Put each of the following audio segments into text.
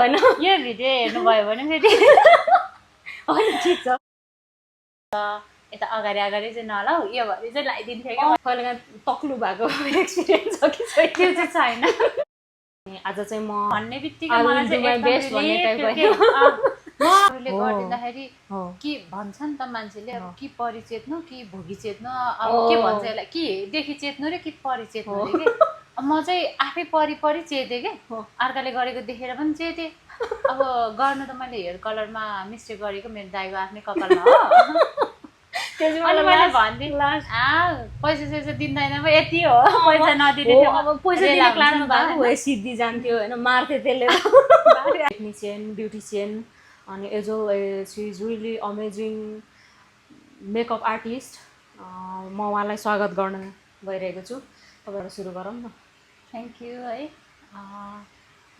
हैन यो भिडियो हेर्नुभयो भने फेरि अनि ठिक छ यता अगाडि अगाडि चाहिँ नलाऊ यो भरि चाहिँ लगाइदिन्थ्यो क्या कहिलेकाहीँ तक्लु भएको एक्सपिरियन्स छ कि छैन त्यो चाहिँ छैन आज चाहिँ म भन्ने बित्तिकै मलाई चाहिँ एकदम बेस्ट भन्ने टाइपको अरूले गरिदिँदाखेरि के भन्छ नि त मान्छेले अब कि परिचेत्नु कि भोगी चेत्नु अब के भन्छ यसलाई कि देखि चेत्नु र कि परिचेत्नु रे के म चाहिँ आफै परि चेतेँ के अर्काले गरेको देखेर पनि चेतेँ अब गर्नु त मैले हेयर कलरमा मिस्टेक गरेको मेरो दाइको आफ्नै कपालमा हो अनि मैले भनिदिएँ पैसा सैसा दिँदैन यति हो पैसा नदिने थियो अब पैसा दिने क्लासमा भएको भए सिद्धि जान्थ्यो होइन मार्थे त्यसले टेक्निसियन ब्युटिसियन अनि as she is really amazing makeup artist म उहाँलाई स्वागत गर्न गइरहेको छु तपाईँबाट सुरु गरौँ न थ्याङ्क यू है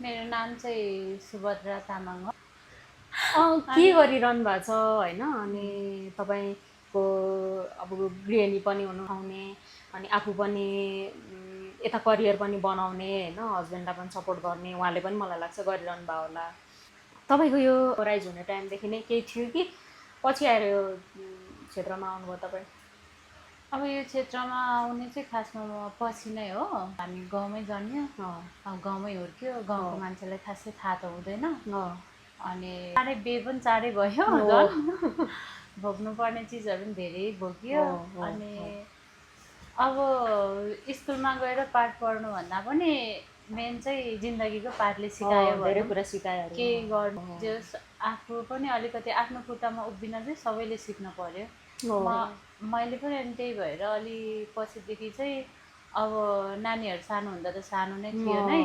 मेरो नाम चाहिँ सुभद्रा तामाङ हो के गरिरहनु भएको छ होइन अनि तपाईँको अब गृहिणी पनि हुनुहुने अनि आफू पनि यता करियर पनि बनाउने होइन हस्बेन्डलाई पनि सपोर्ट गर्ने उहाँले पनि मलाई लाग्छ गरिरहनु भयो होला तपाईँको यो राइज हुने टाइमदेखि नै केही थियो कि पछि आएर यो क्षेत्रमा आउनुभयो तपाईँ अब यो क्षेत्रमा आउने चाहिँ खासमा म पछि नै हो हामी गाउँमै जन्म्यो अब गाउँमै हुर्क्यो गाउँको मान्छेलाई खासै थाहा त हुँदैन अनि चाँडै बिहे पनि चाँडै भयो भोग्नुपर्ने चिजहरू पनि धेरै भोग्यो अनि अब स्कुलमा गएर पाठ पढ्नुभन्दा पनि मेन चाहिँ जिन्दगीको पाठले सिकायो धेरै कुरा सिकायो के गर्नु जस आफू पनि अलिकति आफ्नो खुट्टामा उभिन चाहिँ सबैले सिक्नु पर्यो मैले पनि अनि त्यही भएर अलि पछिदेखि चाहिँ अब नानीहरू सानो हुँदा त सानो नै थियो नै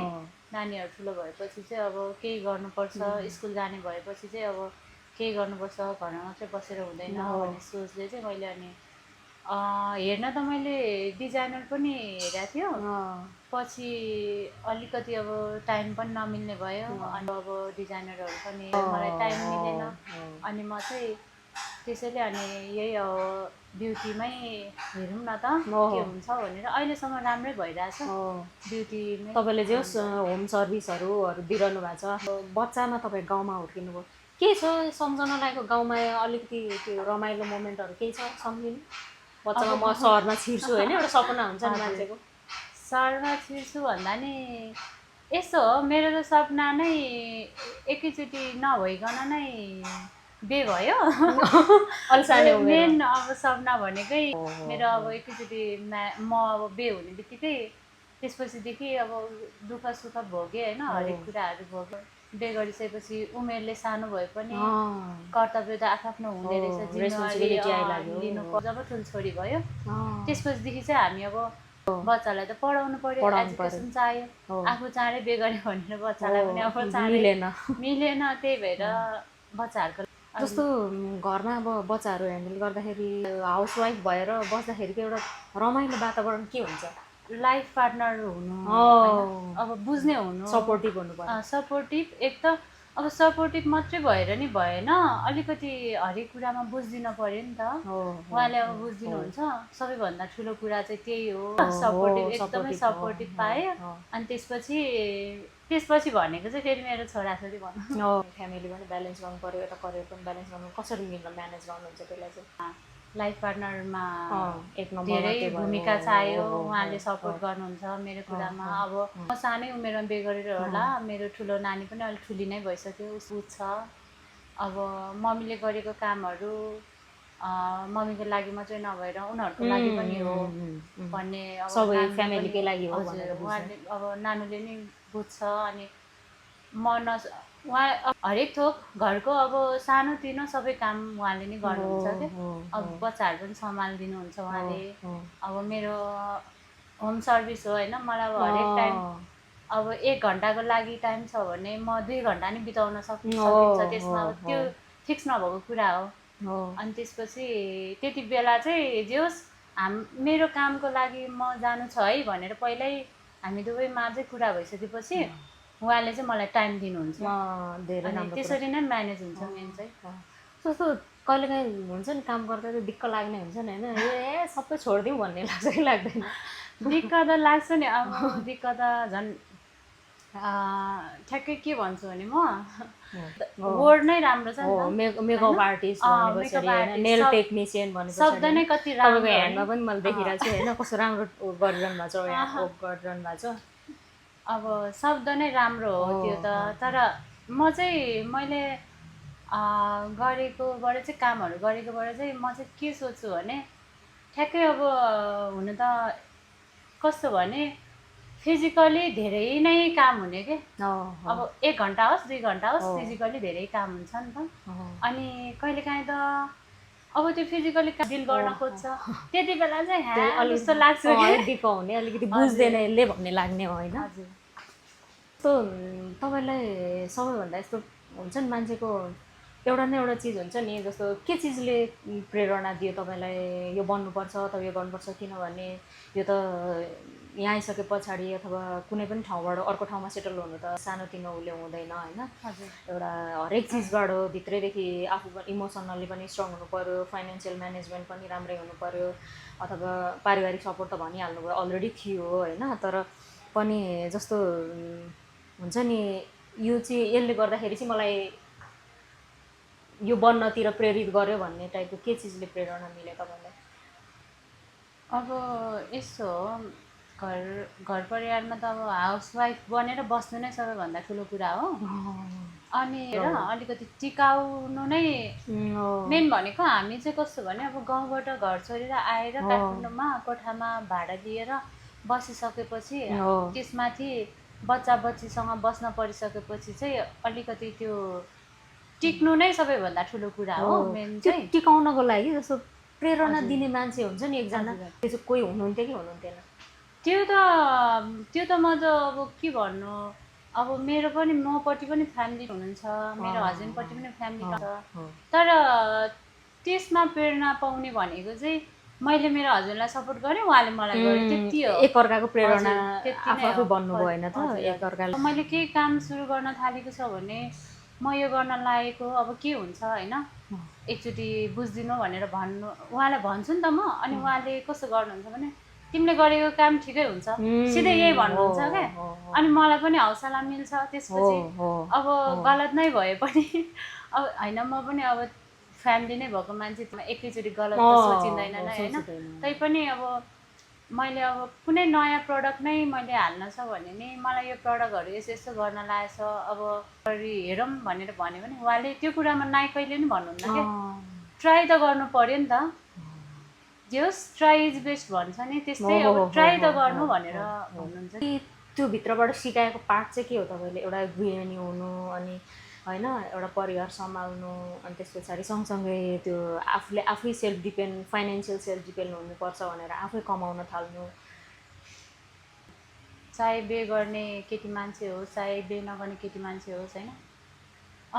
नानीहरू ठुलो भएपछि चाहिँ अब केही गर्नुपर्छ स्कुल जाने भएपछि चाहिँ अब केही गर्नुपर्छ घरमा मात्रै बसेर हुँदैन भन्ने सोचले चाहिँ मैले अनि हेर्न त मैले डिजाइनर पनि हेरेको थियो पछि अलिकति अब टाइम पनि नमिल्ने भयो अनि अब डिजाइनरहरू पनि मलाई टाइम मिलेन अनि म चाहिँ त्यसैले अनि यही अब ब्युटीमै हेरौँ न त के हुन्छ भनेर अहिलेसम्म राम्रै भइरहेछ ब्युटीमै तपाईँले जे होस् होम सर्भिसहरू दिइरहनु भएको छ बच्चामा तपाईँ गाउँमा हुर्किनुभयो के छ सम्झना लागेको गाउँमा अलिकति त्यो रमाइलो मोमेन्टहरू केही छ सम्झिनु बच्चामा म सहरमा छिर्छु होइन एउटा सपना हुन्छ नि मान्छेको सहरमा छिर्छु भन्दा नि यस्तो हो मेरो त सपना नै एकैचोटि नभइकन नै बिहे भयो मेन अब सपना भनेकै मेरो अब एकैचोटि म अब बिहे हुने बित्तिकै त्यसपछिदेखि अब दुःख सुख भोगेँ होइन हरेक कुराहरू भोगेँ बिहे गरिसकेपछि उमेरले सानो भए पनि कर्तव्य त आफ्नो हुने रहेछ जिम्मेवारी लिनु जब ठुलो छोरी भयो त्यसपछिदेखि चाहिँ हामी अब बच्चालाई त पढाउनु पर्यो एजुकेसन चाहियो आफू चाँडै बिहे गऱ्यो भनेर बच्चालाई पनि अब चाँडै मिलेन त्यही भएर बच्चाहरूको जस्तो घरमा अब बच्चाहरू ह्यान्डल गर्दाखेरि हाउसवाइफ भएर बस्दाखेरिको एउटा रमाइलो वातावरण के हुन्छ लाइफ पार्टनर हुनु अब बुझ्ने हुनु सपोर्टिभ हुनु पर्यो सपोर्टिभ एक त अब सपोर्टिभ मात्रै भएर नि भएन अलिकति हरेक कुरामा बुझिदिनु पर्यो नि त उहाँले अब बुझिदिनुहुन्छ सबैभन्दा ठुलो कुरा चाहिँ त्यही हो सपोर्टिभ एकदमै सपोर्टिभ पाएँ अनि त्यसपछि भनेको चाहिँ फेरि मेरो छोराछोरी भन्नु फ्यामिली पनि ब्यालेन्स गर्नु पर्यो यता करियर पनि ब्यालेन्स गर्नु कसरी मिल्न म्यानेज गर्नुहुन्छ त्यसलाई चाहिँ लाइफ पार्टनरमा धेरै भूमिका चाहियो उहाँले सपोर्ट गर्नुहुन्छ मेरो कुरामा अब म सानै उमेरमा बिहे गरेर होला मेरो ठुलो नानी पनि अलिक ठुली नै भइसक्यो उसको छ अब मम्मीले गरेको कामहरू मम्मीको लागि मात्रै नभएर उनीहरूको लागि पनि हो भन्ने सबै फ्यामिलीकै लागि हो उहाँले अब नानुले नि बुझ्छ अनि म उहाँ हरेक थोक घरको अब सानोतिनो सबै काम उहाँले नै गर्नुहुन्छ क्या अब बच्चाहरू पनि सम्हालिदिनुहुन्छ उहाँले अब मेरो होम सर्भिस हो होइन मलाई अब हरेक टाइम अब 1 घन्टाको लागि टाइम छ भने म 2 घन्टा नि बिताउन सकिन्छ त्यसमा अब त्यो फिक्स नभएको कुरा हो अनि त्यसपछि त्यति बेला चाहिँ जे होस् मेरो कामको लागि म जानु छ है भनेर पहिल्यै हामी दुवैमा चाहिँ कुरा भइसकेपछि उहाँले चाहिँ मलाई टाइम दिनुहुन्छ अनि त्यसरी नै म्यानेज हुन्छ मेन चाहिँ जस्तो कहिलेकाहीँ हुन्छ नि काम गर्दा त दिक्क लाग्ने हुन्छ नि होइन ए सबै छोडिदिउँ भन्ने लाग्छ कि लाग्दैन दिक्क त लाग्छ नि अब दिक्क त झन् ठ्याक्कै के भन्छु भने म वर्ड नै राम्रो छ नि त मेकअप आर्टिस्ट भनेपछि makeup artist, नेल टेक्निसियन भनेपछि शब्द नै कति राम्रो तपाईँको ह्यान्डमा पनि मैले देखिरहेको छु होइन कस्तो राम्रो गरिरहनु भएको छ यहाँ वर्क गरिरहनु भएको छ अब शब्द नै राम्रो हो त्यो त तर म चाहिँ मैले गरेकोबाट चाहिँ कामहरू गरेकोबाट चाहिँ म चाहिँ के सोच्छु भने ठ्याक्कै अब हुन त कस्तो भने फिजिकली धेरै नै काम हुने के अब 1 घन्टा होस् 2 घन्टा होस् फिजिकली धेरै काम हुन्छ नि त अनि कहिलेकाहीँ त अब त्यो फिजिकली डिल गर्न खोज्छ त्यति बेला चाहिँ ह्या जस्तो लाग्छ दिक्क हुने अलिकति बुझ्दैन यसले भन्ने लाग्ने हो होइन यस्तो तपाईँलाई सबैभन्दा यस्तो हुन्छ नि मान्छेको एउटा न एउटा चिज हुन्छ नि जस्तो के चिजले प्रेरणा दियो तपाईँलाई यो बन्नुपर्छ अथवा यो गर्नुपर्छ किनभने यो त यहाँ आइसके पछाडि अथवा कुनै पनि ठाउँबाट अर्को ठाउँमा सेटल हुनु त सानोतिनो उसले हुँदैन होइन एउटा हरेक चिजबाट भित्रैदेखि आफू पनि इमोसनली पनि स्ट्रङ हुनु पऱ्यो फाइनेन्सियल म्यानेजमेन्ट पनि राम्रै हुनु पऱ्यो अथवा पारिवारिक सपोर्ट त भनिहाल्नु भयो अलरेडी थियो होइन तर पनि जस्तो हुन्छ नि यो चाहिँ यसले गर्दाखेरि चाहिँ मलाई यो बन्नतिर प्रेरित गर्यो भन्ने टाइपको के चिजले प्रेरणा मिल्यो तपाईँलाई अब यसो घर परिवारमा त अब हाउसवाइफ बनेर बस्नु नै सबैभन्दा ठुलो कुरा हो अनि र अलिकति टिकाउनु नै मेन भनेको हामी चाहिँ कस्तो भने अब गाउँबाट घर छोडेर आएर काठमाडौँमा कोठामा भाडा लिएर बसिसकेपछि त्यसमाथि बच्चा बच्चीसँग बस्न परिसकेपछि चाहिँ अलिकति त्यो टिक्नु नै सबैभन्दा ठुलो कुरा हो मेन चाहिँ टिकाउनको लागि जस्तो प्रेरणा दिने मान्छे हुन्छ नि एकजना त्यो चाहिँ कोही हुनुहुन्थ्यो कि हुनुहुन्थेन त्यो त म त अब के भन्नु अब मेरो पनि मपट्टि पनि फ्यामिली हुनुहुन्छ मेरो हस्बेन्डपट्टि पनि फ्यामिली छ तर त्यसमा प्रेरणा पाउने भनेको चाहिँ मैले मेरो हस्बेन्डलाई सपोर्ट गरेँ उहाँले मलाई गरे त्यति हो एकअर्काको प्रेरणा आफू बन्नुभयो होइन त एकअर्काले मैले केही काम सुरु गर्न थालेको छ भने म यो गर्न लागेको अब के हुन्छ होइन एकचोटि बुझिदिनु भनेर भन्नु उहाँलाई भन्छु नि त म अनि उहाँले कस्तो गर्नुहुन्छ भने तिमीले गरेको काम ठिकै हुन्छ सिधै यही भन्नुहुन्छ क्या अनि मलाई पनि हौसला मिल्छ त्यसपछि अब गलत नै भए पनि अब होइन म पनि अब फ्यामिली नै भएको मान्छे एकैचोटि गलत त सोचिँदैन नै होइन तैपनि अब मैले अब कुनै नयाँ प्रडक्ट नै मैले हाल्न छ भने नि मलाई यो प्रडक्टहरू यस्तो यस्तो गर्न लागेछ अब हेरौँ भनेर भन्यो भने उहाँले त्यो कुरामा नाइ कहिले नि भन्नुहुन्न क्या ट्राई त गर्नु पर्यो नि त जे होस् ट्राई इज बेस्ट भन्छ नि त्यस्तै अब ट्राई त गर्नु भनेर भन्नुहुन्छ त्यो भित्रबाट सिकाएको पार्ट चाहिँ के हो तपाईँले एउटा गृहिणी हुनु अनि होइन एउटा परिवार सम्हाल्नु अनि त्यस पछाडि सँगसँगै त्यो आफूले आफै self depend financial self depend हुनुपर्छ भनेर आफै कमाउन थाल्नु चाहे बे गर्ने केटी मान्छे होस् चाहे बे नगर्ने केटी मान्छे होस् होइन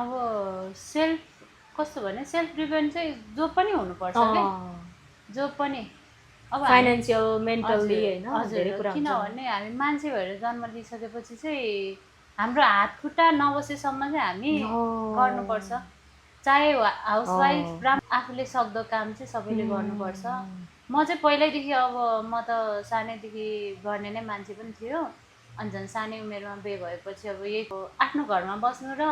अब सेल्फ कस्तो भने सेल्फ डिपेन्ड चाहिँ जो पनि हुनुपर्छ क्या जो पनि अब फाइनेन्सियल मेन्टल्ली होइन किनभने हामी मान्छे भएर जन्म लिइसकेपछि चाहिँ हाम्रो हात खुट्टा नबसेसम्म चाहिँ हामी गर्नुपर्छ चाहे हाउसवाइफ आफूले सक्दो काम चाहिँ सबैले गर्नुपर्छ म चाहिँ पहिल्यैदेखि अब म त सानैदेखि गर्ने नै मान्छे पनि थियो अनि झन् सानै उमेरमा बे भएपछि अब यही आफ्नो घरमा बस्नु र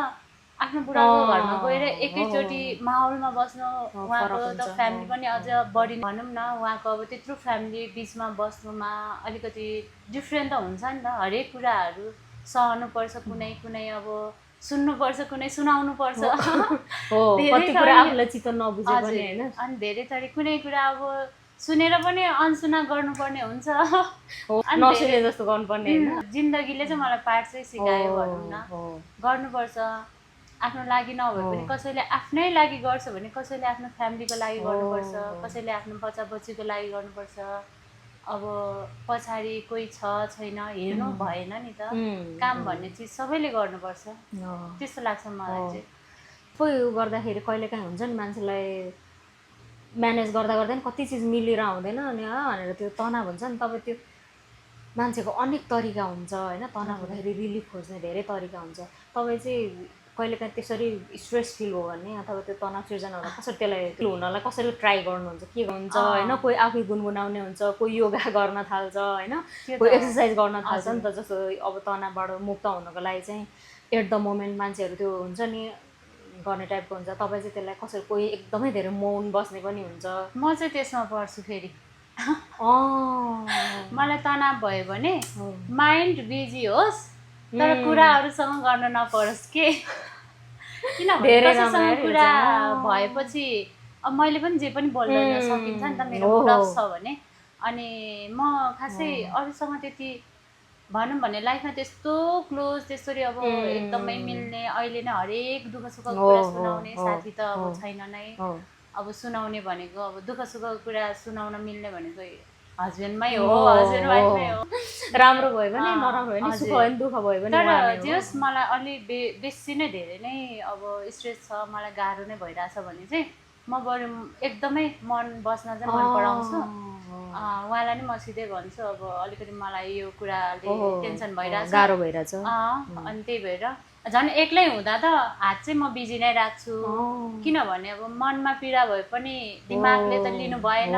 आफ्नो बुढाको घरमा गएर एकैचोटि माहौलमा बस्नु उहाँको त फ्यामिली पनि अझ बढी भनौँ न उहाँको अब त्यत्रो फ्यामिली बिचमा बस्नुमा अलिकति डिफ्रेन्ट त हुन्छ नि त हरेक कुराहरू सहनुपर्छ कुनै कुनै अब सुन्नुपर्छ कुनै सुनाउनुपर्छ अनि धेरै थरी कुनै कुरा अब सुनेर पनि अनसुना गर्नुपर्ने हुन्छ जस्तो गर्नुपर्ने जिन्दगीले चाहिँ मलाई पाठ चाहिँ सिकायो भनौँ न गर्नुपर्छ आफ्नो लागि नभए पनि कसैले आफ्नै लागि गर्छ भने कसैले आफ्नो फ्यामिलीको लागि गर्नुपर्छ कसैले आफ्नो बच्चा बच्चीको लागि गर्नुपर्छ अब पछाडि कोही छ छैन हेर्नु भएन नि त काम भन्ने चिज सबैले गर्नुपर्छ त्यस्तो लाग्छ मलाई चाहिँ खोइ गर्दाखेरि कहिलेकाहीँ हुन्छ नि मान्छेलाई म्यानेज गर्दा गर्दा नि कति चिज मिलेर आउँदैन अनि भनेर त्यो तनाव हुन्छ नि तपाईँ त्यो मान्छेको अनेक तरिका हुन्छ होइन तनाव हुँदाखेरि रिलिफ खोज्ने धेरै तरिका हुन्छ तपाईँ चाहिँ कहिलेकाहीँ त्यसरी स्ट्रेस फिल हो भने अथवा त्यो तनाव सिर्जना हुँदा कसरी त्यसलाई त्यो हुनलाई कसरी ट्राई गर्नुहुन्छ के हुन्छ होइन कोही आफै गुनगुनाउने हुन्छ कोही योगा गर्न थाल्छ होइन कोही एक्सर्साइज गर्न थाल्छ नि त जस्तो अब तनावबाट मुक्त हुनको लागि चाहिँ एट द मोमेन्ट मान्छेहरू त्यो हुन्छ नि गर्ने टाइपको हुन्छ तपाईँ चाहिँ त्यसलाई कसरी कोही एकदमै धेरै मौन बस्ने पनि हुन्छ म चाहिँ त्यसमा पर्छु फेरि मलाई तनाव भयो भने माइन्ड बिजी होस् तर कुरा अरूसँग गर्न नपरोस् के किनभने कसैसँग कुरा भएपछि अब मैले पनि जे पनि बोल्न सकिन्छ नि त मेरो मुड अफ छ भने अनि म खासै अरूसँग त्यति भनौँ भने लाइफमा त्यस्तो क्लोज त्यसरी अब एकदमै मिल्ने अहिले नै हरेक दुःख सुखको कुरा सुनाउने साथी त अब छैन नै अब सुनाउने भनेको अब दुःख सुखको कुरा सुनाउन मिल्ने भनेको हस्बेन्डमै हो हस्बेन्ड वाइफमै हो राम्रो भयो भने नराम्रो भयो नि सुख भयो नि दुःख भयो भने तर जस मलाई अलि बेसी नै धेरै नै अब स्ट्रेस छ मलाई गाह्रो नै भइरहेछ भने चाहिँ म बरु एकदमै मन बस्न चाहिँ मन पराउँछु उहाँलाई नि म सिधै भन्छु अब अलिकति मलाई यो कुराले टेन्सन भइरहेछ गाह्रो भइरहेछ अनि त्यही भएर झन् एक्लै हुँदा त हात चाहिँ म बिजी नै राख्छु किनभने अब मनमा पीडा भए पनि दिमागले त लिनु भएन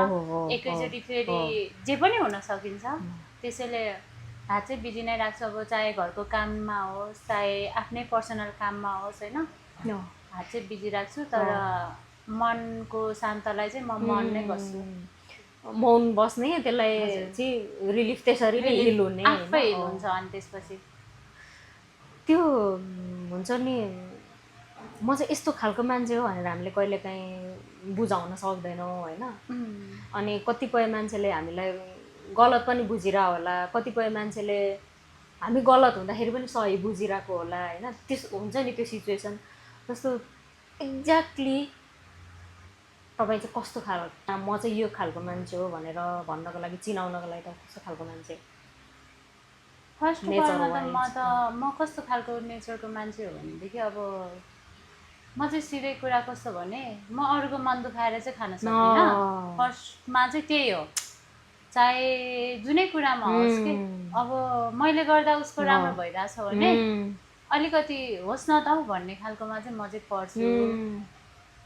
एकैचोटि फेरि जे पनि हुन सकिन्छ त्यसैले हात चाहिँ बिजी नै राख्छु अब चाहे घरको काममा होस् चाहे आफ्नै पर्सनल काममा होस् होइन हात चाहिँ बिजी राख्छु तर मनको शान्तलाई चाहिँ म मन नै बस्छु मौन बस्ने त्यसलाई चाहिँ रिलिफ त्यसरी नै हिल हुने आफै हिल हुन्छ अनि त्यसपछि त्यो हुन्छ नि म चाहिँ यस्तो खालको मान्छे हो भनेर हामीले कहिलेकाहीँ बुझाउन सक्दैनौँ होइन अनि कतिपय मान्छेले हामीलाई गलत पनि बुझिरहेको होला कतिपय मान्छेले हामी गलत हुँदाखेरि पनि सही बुझिरहेको होला होइन त्यस हुन्छ नि त्यो सिचुएसन जस्तो एक्ज्याक्टली तपाईँ चाहिँ कस्तो खालको म चाहिँ यो खालको मान्छे हो भनेर भन्नको लागि चिनाउनको लागि त कस्तो खालको मान्छे फर्स्ट म कस्तो खालको नेचरको मान्छे हो भनेदेखि अब म चाहिँ सिधै कुरा कस्तो भने म अरूको मन दुखाएर चाहिँ खान सक्दिनँ फर्स्टमा चाहिँ त्यही हो चाहे जुनै कुरामा होस् कि अब मैले गर्दा उसको राम्रो भइरहेछ भने अलिकति होस् न त भन्ने खालकोमा चाहिँ म चाहिँ पर्छु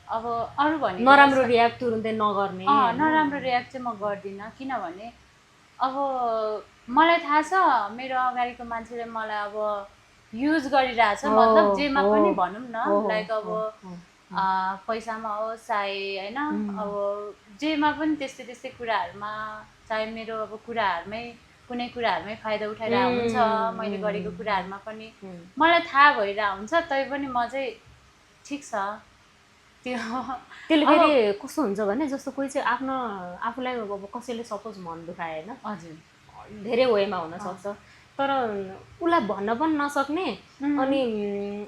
अब अरू भने नराम्रो रियाक्ट तुरुन्तै नगर्ने नराम्रो रियाक्ट चाहिँ म गर्दिनँ किनभने अब मलाई थाहा छ मेरो अगाडिको मान्छेले मलाई अब युज गरिरहेछ मतलब जेमा पनि भनौँ न लाइक अब पैसामा होस् चाहे होइन अब जेमा पनि त्यस्तै त्यस्तै कुराहरूमा चाहे मेरो अब कुराहरूमै कुनै कुराहरूमै फाइदा उठाइरहेको हुन्छ मैले गरेको कुराहरूमा पनि मलाई थाहा भइरहेको हुन्छ तैपनि म चाहिँ ठिक छ त्यसले फेरि कस्तो हुन्छ भने जस्तो कोही चाहिँ आफ्नो आफूलाई अब कसैले सपोज मन दुखाए होइन हजुर धेरै वेमा हुनसक्छ तर उसलाई भन्न पनि नसक्ने अनि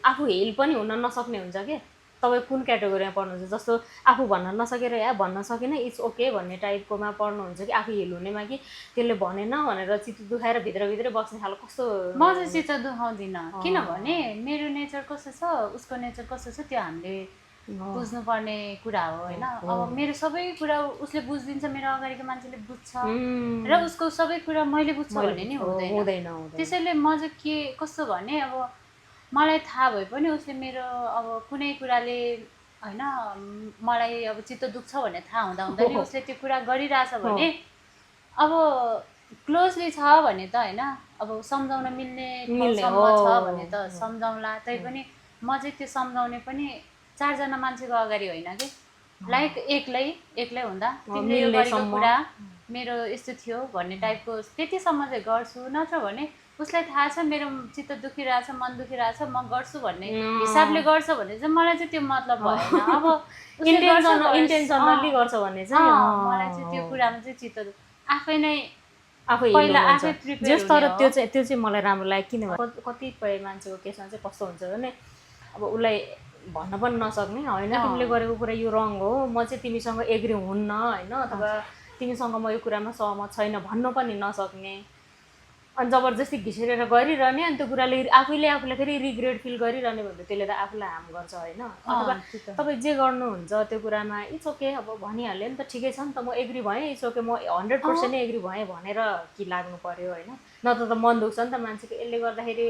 आफू हिल पनि हुन नसक्ने हुन्छ कि तपाईँ कुन क्याटेगोरीमा पर्नुहुन्छ जस्तो आफू भन्न नसकेर या भन्न सकेन इट्स ओके भन्ने टाइपकोमा पर्नुहुन्छ कि आफू हिल हुनेमा कि त्यसले भनेन भनेर चित्त दुखाएर भित्रभित्रै बस्ने खालको कस्तो म चाहिँ चित्त दुखाउँदिनँ किनभने मेरो नेचर कस्तो छ उसको नेचर कस्तो छ त्यो हामीले बुझ्नुपर्ने कुरा हो होइन अब मेरो सबै कुरा उसले बुझिदिन्छ मेरो अगाडिको मान्छेले बुझ्छ र उसको सबै कुरा मैले बुझ्छ भन्ने नि हुँदैन त्यसैले म चाहिँ के कस्तो भने अब मलाई थाहा भए पनि उसले मेरो अब कुनै कुराले होइन मलाई अब चित्त दुख्छ भन्ने थाहा हुँदा हुँदा नि उसले त्यो कुरा गरिरहेछ भने अब क्लोजली छ भने त होइन अब सम्झाउन मिल्ने ठाउँसम्म छ भने त सम्झाउला तैपनि म चाहिँ त्यो सम्झाउने पनि चारजना मान्छेको अगाडि होइन कि लाइक एक्लै हुँदा तिमीले यो गरेको कुरा मेरो यस्तो थियो भन्ने टाइपको त्यतिसम्म चाहिँ गर्छु नत्र भने उसलाई थाहा छ मेरो चित्त दुखिरहेछ मन दुखिरहेछ म गर्छु भन्ने हिसाबले गर्छ भने चाहिँ मलाई चाहिँ त्यो मतलब भएन अब इन्टेन्सनली गर्छ भने चाहिँ मलाई चाहिँ त्यो कुरामा चाहिँ चित्त आफै नै पहिला आफै प्रिपेयर तर त्यो चाहिँ मलाई राम्रो लाग्यो किनभने कतिपय मान्छेको केसमा चाहिँ कस्तो हुन्छ भने अब उसलाई भन्न पनि नसक्ने होइन तिमीले गरेको कुरा यो रङ हो म चाहिँ तिमीसँग एग्री हुन्न होइन अथवा तिमीसँग म यो कुरामा सहमत छैन भन्न पनि नसक्ने अनि जबरजस्ती घिसेरेर गरिरहने अनि त्यो कुराले आफूलाई फेरि रिग्रेट फिल गरिरहने भने त्यसले त आफूलाई हार्म गर्छ होइन अथवा तपाईँ जे गर्नुहुन्छ त्यो कुरामा इट्स ओके अब भनिहाल्यो नि त ठिकै छ नि त म एग्री भएँ इट्स ओके म 100% एग्री भएँ भनेर कि लाग्नु पर्यो होइन नत्र त मन दुख्छ नि त मान्छेको यसले गर्दाखेरि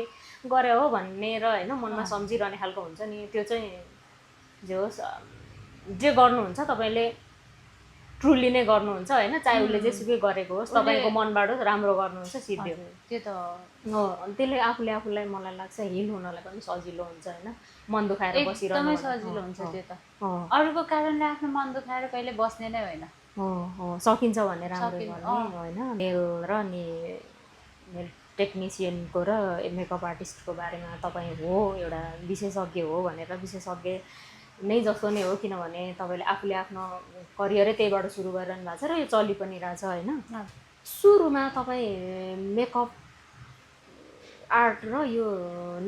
गरे हो भनेर होइन मनमा सम्झिरहने खालको हुन्छ नि त्यो चाहिँ जे होस् जे गर्नुहुन्छ तपाईँले ट्रुली नै गर्नुहुन्छ होइन चाहे उसले जेसुकै गरेको होस् तपाईँको मनबाट राम्रो गर्नुहुन्छ सिद्धि हो त्यो त हो अनि त्यसले आफूलाई मलाई लाग्छ हिल हुनलाई पनि सजिलो हुन्छ होइन मन दुखाएर बसिरहनु एकदमै सजिलो हुन्छ त्यो त अरूको कारणले आफ्नो मन दुखाएर कहिले बस्ने नै होइन सकिन्छ भने राम्रो गर्ने होइन नेल र नि नेल टेक्निसियनको र मेकअप आर्टिस्टको बारेमा तपाईँ हो एउटा विशेषज्ञ हो भनेर विशेषज्ञ नै जस्तो नै हो किनभने तपाईँले आफूले आफ्नो करियरै त्यहीबाट सुरु गरिरहनु भएको छ र यो चलि पनि रहेछ होइन सुरुमा तपाईँ मेकअप आर्ट र यो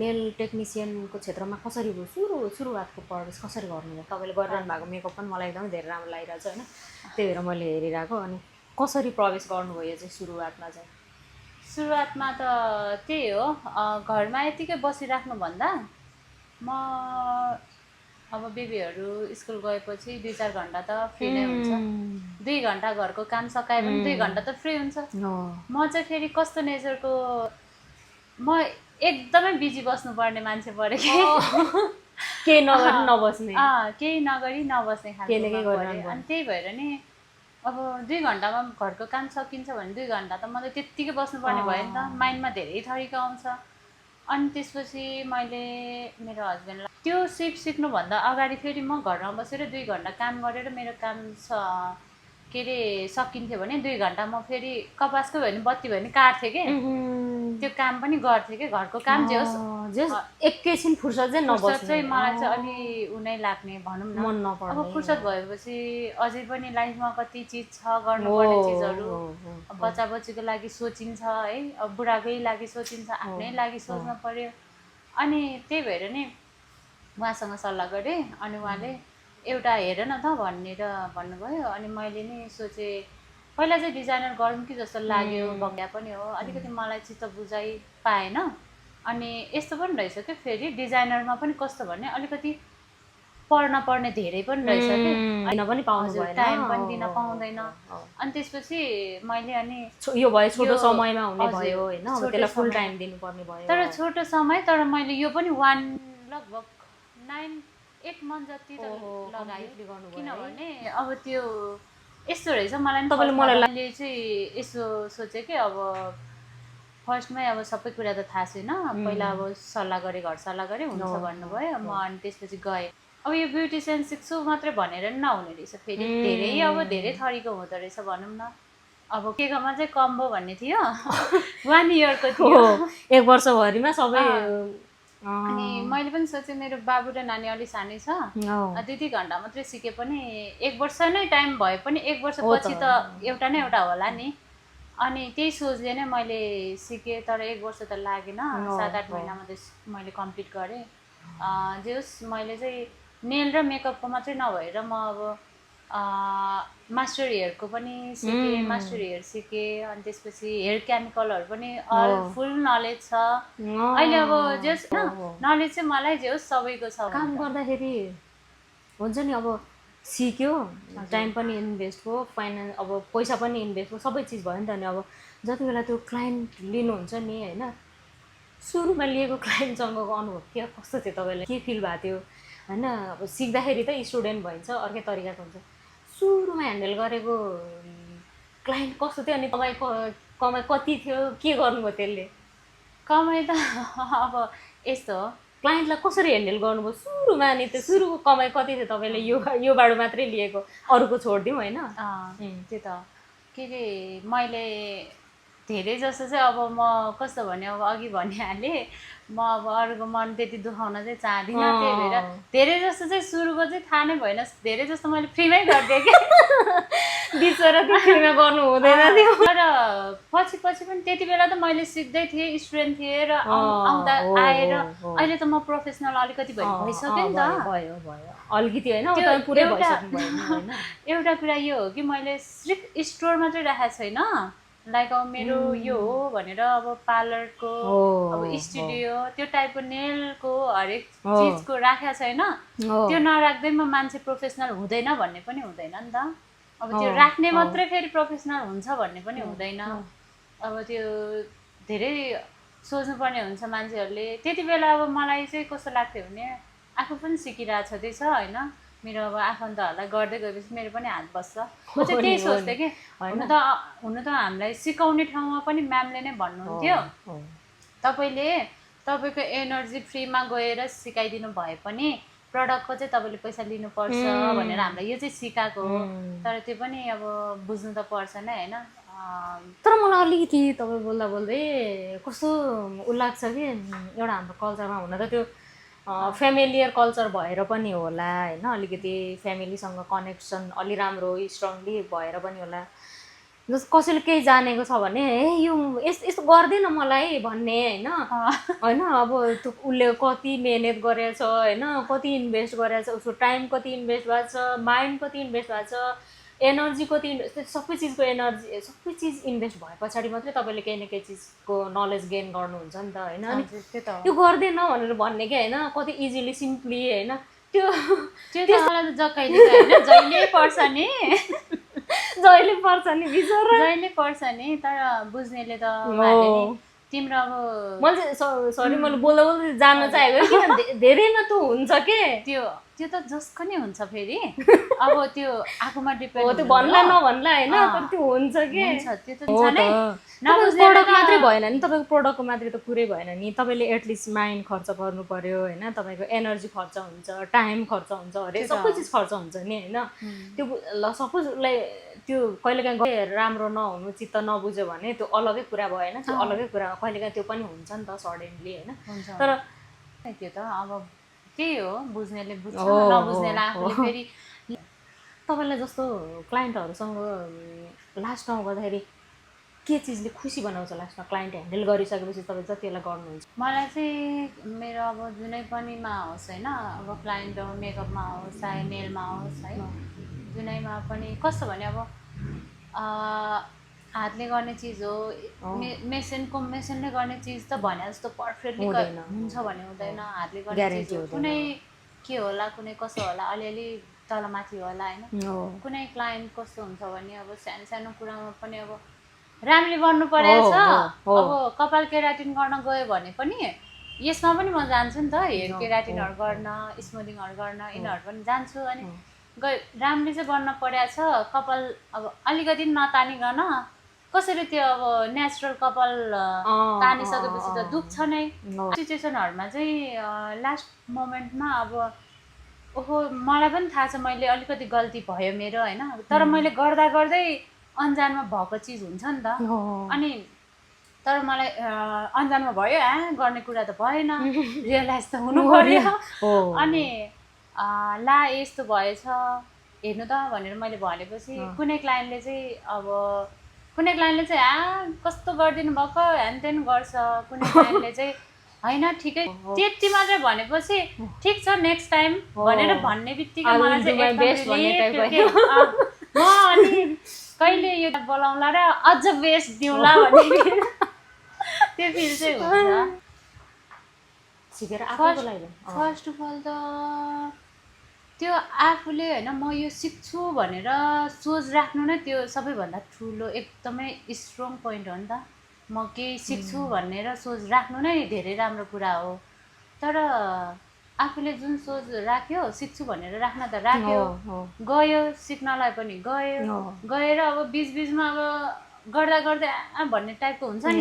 नेल टेक्निसियनको क्षेत्रमा कसरी भयो सुरुवातको प्रवेश कसरी गर्नुभयो तपाईँले गरिरहनु भएको मेकअप पनि मलाई एकदमै धेरै राम्रो लागिरहेछ होइन त्यही भएर मैले हेरिरहेको अनि कसरी प्रवेश गर्नुभयो चाहिँ सुरुवातमा चाहिँ सुरुवातमा त त्यही हो घरमा यतिकै बसिराख्नुभन्दा म अब बेबीहरू स्कुल गएपछि 2-4 घन्टा त फ्री नै हुन्छ 2 घन्टा घरको काम सकाए पनि 2 घन्टा त फ्री हुन्छ म चाहिँ फेरि कस्तो नेचरको म एकदमै बिजी बस्नुपर्ने मान्छे परेँ कि केही नगरी नबस्ने केही नगरी नबस्ने खालको अनि त्यही भएर नि अब 2 घन्टामा घरको काम सकिन्छ भने 2 घन्टा त मलाई त्यत्तिकै बस्नुपर्ने भयो नि त माइन्डमा धेरै थरीको आउँछ अनि त्यसपछि मैले मेरो हस्बेन्डलाई त्यो सिक्नुभन्दा अगाडि फेरि म घरमा बसेर 2 घन्टा काम गरेर मेरो काम के अरे सकिन्थ्यो भने 2 घन्टा म फेरि कपासको भयो भने बत्ती भयो भने काट्थेँ कि त्यो काम पनि गर्थेँ कि घरको काम जे होस् एकैछिन फुर्सद चाहिँ नबस्ने चाहिँ मलाई चाहिँ अलि उनै लाग्ने भनौँ न मन नपर्ने अब फुर्सद भएपछि अझै पनि लाइफमा कति चिज छ गर्नुपर्ने चिजहरू बच्चा बच्चीको लागि सोचिन्छ है अब बुढाकै लागि सोचिन्छ आफ्नै लागि सोच्नु पर्यो अनि त्यही भएर नि उहाँसँग सल्लाह गरेँ अनि उहाँले एउटा हेर न त भनेर भन्नुभयो अनि मैले नि सोचेँ पहिला चाहिँ डिजाइनर गरौँ कि जस्तो लाग्यो बग्या पनि हो अलिकति मलाई चित्त बुझाइ पाएन अनि यस्तो पनि रहेछ कि फेरि डिजाइनरमा पनि कस्तो भने अलिकति पढ्न पर्ने धेरै पनि रहेछ कि पनि पाउनु भएन टाइम पनि दिन पाउँदैन अनि त्यसपछि मैले अनि यो भयो छोटो समयमा हुने भयो हैन अब त्यसलाई फुल टाइम दिनुपर्ने भयो तर छोटो समय तर मैले यो पनि लगभग 9-8 मन्थ जति त लगाएँ किनभने अब त्यो यस्तो रहेछ मलाई चाहिँ यसो सोचेँ कि अब फर्स्टमै अब सबै कुरा त थाहा छैन पहिला अब सल्लाह गरेँ घर सल्लाह गरेँ हुन्छ भन्नुभयो म अनि त्यसपछि गएँ अब यो ब्युटिसियन सिक्छु मात्रै भनेर नहुने रहेछ फेरि धेरै अब धेरै थरीको हुँदो रहेछ भनौँ न अब केकोमा चाहिँ कम्बो भन्ने थियो 1 इयरको थियो 1 वर्षभरिमा सबै अनि मैले पनि सोचेँ मेरो बाबु र नानी अलि सानै छ 2 घन्टा मात्रै सिके पनि 1 वर्ष नै टाइम भए पनि 1 वर्षपछि त एउटा न एउटा होला नि अनि त्यही सोचले नै मैले सिकेँ तर 1 वर्ष त लागेन 7-8 महिनामा चाहिँ मैले कम्प्लिट गरेँ जे होस् मैले चाहिँ नेल र मेकअपको मात्रै नभएर म अब मास्टर हेयरको पनि सिकेँ मास्टर हेयर सिकेँ अनि त्यसपछि हेयर केमिकलहरू पनि फुल नलेज छ अहिले अब जस नलेज चाहिँ मलाई जे होस् सबैको छ काम गर्दाखेरि हुन्छ नि अब सिक्यो टाइम पनि इन्भेस्ट भयो फाइनान्स अब पैसा पनि इन्भेस्ट भयो सबै चिज भयो नि त नि अब जति बेला त्यो क्लाइन्ट लिनुहुन्छ नि हैन सुरुमा लिएको क्लाइन्टसँगको अनुभव के कस्तो थियो तपाईँलाई के फिल भएको थियो हैन अब सिक्दाखेरि त स्टुडेन्ट भइन्छ अर्कै तरिकाको हुन्छ सुरुमा ह्यान्डल गरेको क्लाइन्ट कस्तो थियो अनि तपाईँको कमाइ कति थियो के गर्नुभयो त्यसले कमाइ त अब यस्तो हो क्लाइन्टलाई कसरी ह्यान्डल गर्नुभयो सुरुमा अनि त्यो सुरुको कमाइ कति थियो तपाईँले योबाट मात्रै लिएको अरूको छोडिदिउँ होइन त्यो त के अरे मैले धेरै जस्तो चाहिँ अब म कस्तो भने अब अघि भनिहालेँ म अब अरूको मन त्यति दुखाउन चाहिँ चाहदिनँ त्यही भएर धेरै जस्तो चाहिँ सुरुको चाहिँ थाहा नै भएन धेरै जस्तो मैले फ्रीमै गरिदिएँ कि बिचरा त्यो फ्रीमा गर्नु हुँदैन थियो तर पछि पनि त्यति बेला त मैले सिक्दै थिएँ स्टुडेन्ट थिएँ र आउँदा आएर अहिले त म प्रोफेसनल अलिकति भइसकेँ नि त भयो अलिकति होइन पुरै भइसक्नु भएन एउटा कुरा यो हो कि मैले सिर्फ स्टोर मात्रै राखेको छैन लाइक अब मेरो यो हो भनेर अब पार्लरको अब स्टुडियो त्यो टाइपको नेलको हरेक चिजको राखेको छैन त्यो नराख्दैमा मान्छे प्रोफेसनल हुँदैन भन्ने पनि हुँदैन नि त अब त्यो राख्ने मात्रै फेरि प्रोफेसनल हुन्छ भन्ने पनि हुँदैन अब त्यो धेरै सोच्नुपर्ने हुन्छ मान्छेहरूले। त्यति बेला अब मलाई चाहिँ कस्तो लाग्थ्यो भने आफू पनि सिकिरहेको छँदैछ होइन, मेरो अब आफन्तहरूलाई गर्दै गएपछि मेरो पनि हात बस्छ। म चाहिँ त्यही सोच्थेँ कि हुनु त हामीलाई सिकाउने ठाउँमा पनि म्यामले नै भन्नुहुन्थ्यो तपाईँले तपाईँको एनर्जी फ्रीमा गएर सिकाइदिनु भए पनि प्रडक्टको चाहिँ तपाईँले पैसा लिनुपर्छ भनेर हामीलाई यो चाहिँ सिकाएको हो। तर त्यो पनि अब बुझ्नु त पर्छ नै होइन। तर मलाई अलिकति तपाईँ बोल्दा बोल्दै कस्तो उ लाग्छ कि एउटा हाम्रो कल्चरमा हुन त त्यो फेमिलियर कल्चर भएर पनि होला होइन, अलिकति फ्यामिलीसँग कनेक्सन अलि राम्रो स्ट्रङली भएर पनि होला। जस्तो कसैले केही जानेको छ भने यो यस्तो गर्दैन मलाई भन्ने होइन होइन, अब त्यो उसले कति मिहिनेत गरेछ होइन, कति इन्भेस्ट गरेछ, उसको टाइम कति इन्भेस्ट भएको छ, माइन्ड कति इन्भेस्ट भएको छ, एनर्जी कति इन्भेस्ट, सबै चिजको एनर्जी सबै चिज इन्भेस्ट भए पछाडि मात्रै तपाईँले केही न केही चिजको नलेज गेन गर्नुहुन्छ नि त होइन। अनि त्यो गर्दैन भनेर भन्ने कि होइन, कति इजिली सिम्पली होइन, त्यो मलाई त जक्कैले होइन, जहिले पर्छ नि जहिले पर्छ नि बिचरा, जहिले पर्छ नि। तर बुझ्नेले त उहाँले तिम्रो अब मैले सरी मैले बोल्दा बोल्दै जान्न चाहेको किन धेरैमा त्यो हुन्छ के, त्यो त जसको नि हुन्छ फेरि अब त्यो आफूमा डिपेन्ड हो, त्यो भन्ला नभन्ला होइन, तर त्यो हुन्छ के, त्यो त जानै प्रोडक्ट मात्रै भएन नि, तपाईँको प्रोडक्टको मात्रै त कुरै भएन नि, तपाईँले एटलिस्ट माइन्ड खर्च गर्नु पर्यो होइन, तपाईँको एनर्जी खर्च हुन्छ, टाइम खर्च हुन्छ, हरेक सबै चिज खर्च हुन्छ नि होइन। त्यो ल सपोज उसलाई त्यो कहिलेकाहीँ राम्रो नहुनु चित्त नबुझ्यो भने त्यो अलगै कुरा भएन, त्यो अलगै कुरा, कहिलेकाहीँ त्यो पनि हुन्छ नि त सडनली होइन। तर त्यो त अब त्यही हो, बुझ्नेले बुझ्छ नबुझ्नेलाई आफूले फेरि। तपाईँलाई जस्तो क्लाइन्टहरूसँग लास्टमा गर्दाखेरि के चिजले खुसी बनाउँछ लास्टमा क्लाइन्ट ह्यान्डल गरिसकेपछि तपाईँ जति बेला गर्नुहुन्छ? मलाई चाहिँ मेरो अब जुनै पनिमा होस् होइन, अब क्लाइन्ट मेकअपमा होस् चाहे नेलमा होस् है, जुनैमा पनि कस्तो भने अब हातले गर्ने चिज हो, मेसिनले गर्ने चिज त भने जस्तो पर्फेक्टली हुन्छ भने हुँदैन। हातले गर्ने चिज हो, कुनै के होला कुनै कसो होला अलिअलि तलमाथि होला होइन। कुनै क्लाइन्ट कस्तो हुन्छ भने अब सानो सानो कुरामा पनि अब राम्ररी गर्नु परेछ, अब कपाल केराटिन गर्न गयो भने पनि यसमा पनि म जान्छु नि त, हेयर केराटिनहरू गर्न, स्मुदिङहरू गर्न, यिनीहरू पनि जान्छु। अनि राम्ररी चाहिँ बन्न परेछ, कपाल अब अलिकति नतानिकन कसरी त्यो अब नेचुरल कपाल तानिसकेपछि त दुख्छ नै। सिचुएसनहरूमा चाहिँ लास्ट मोमेन्टमा अब ओहो मलाई पनि थाहा छ मैले अलिकति गल्ती भयो मेरो होइन, तर मैले गर्दा गर्दै अन्जानमा भएको चिज हुन्छ नि त। अनि तर मलाई अन्जानमा भयो गर्ने कुरा त भएन, रियलाइज त हुनु पर्यो। अनि ला यस्तो भएछ हेर्नु त भनेर मैले भनेपछि कुनै क्लाइन्टले चाहिँ कस्तो गरिदिनु भएको ह्यान गर्छ, कुनै क्लाइन्टले चाहिँ होइन ठिकै त्यति मात्रै भनेपछि ठिक छ नेक्स्ट टाइम भनेर भन्ने बित्तिकै मलाई चाहिँ म अनि कहिले यो बोलाउँला र अझ बेस्ट दिउँला भन्ने त्यो फिल चाहिँ हुन्छ। फर्स्ट अफ अल त त्यो आफूले होइन म यो सिक्छु भनेर सोच राख्नु नै त्यो सबैभन्दा ठुलो एकदमै स्ट्रङ पोइन्ट हो नि त। म केही सिक्छु भनेर सोच राख्नु नै धेरै राम्रो कुरा हो। तर आफूले जुन सोच राख्यो सिक्छु भनेर राख्न त राख्यो, गयो सिक्नलाई पनि गएर अब बिचबिचमा अब गर्दा गर्दै भन्ने टाइपको हुन्छ नि,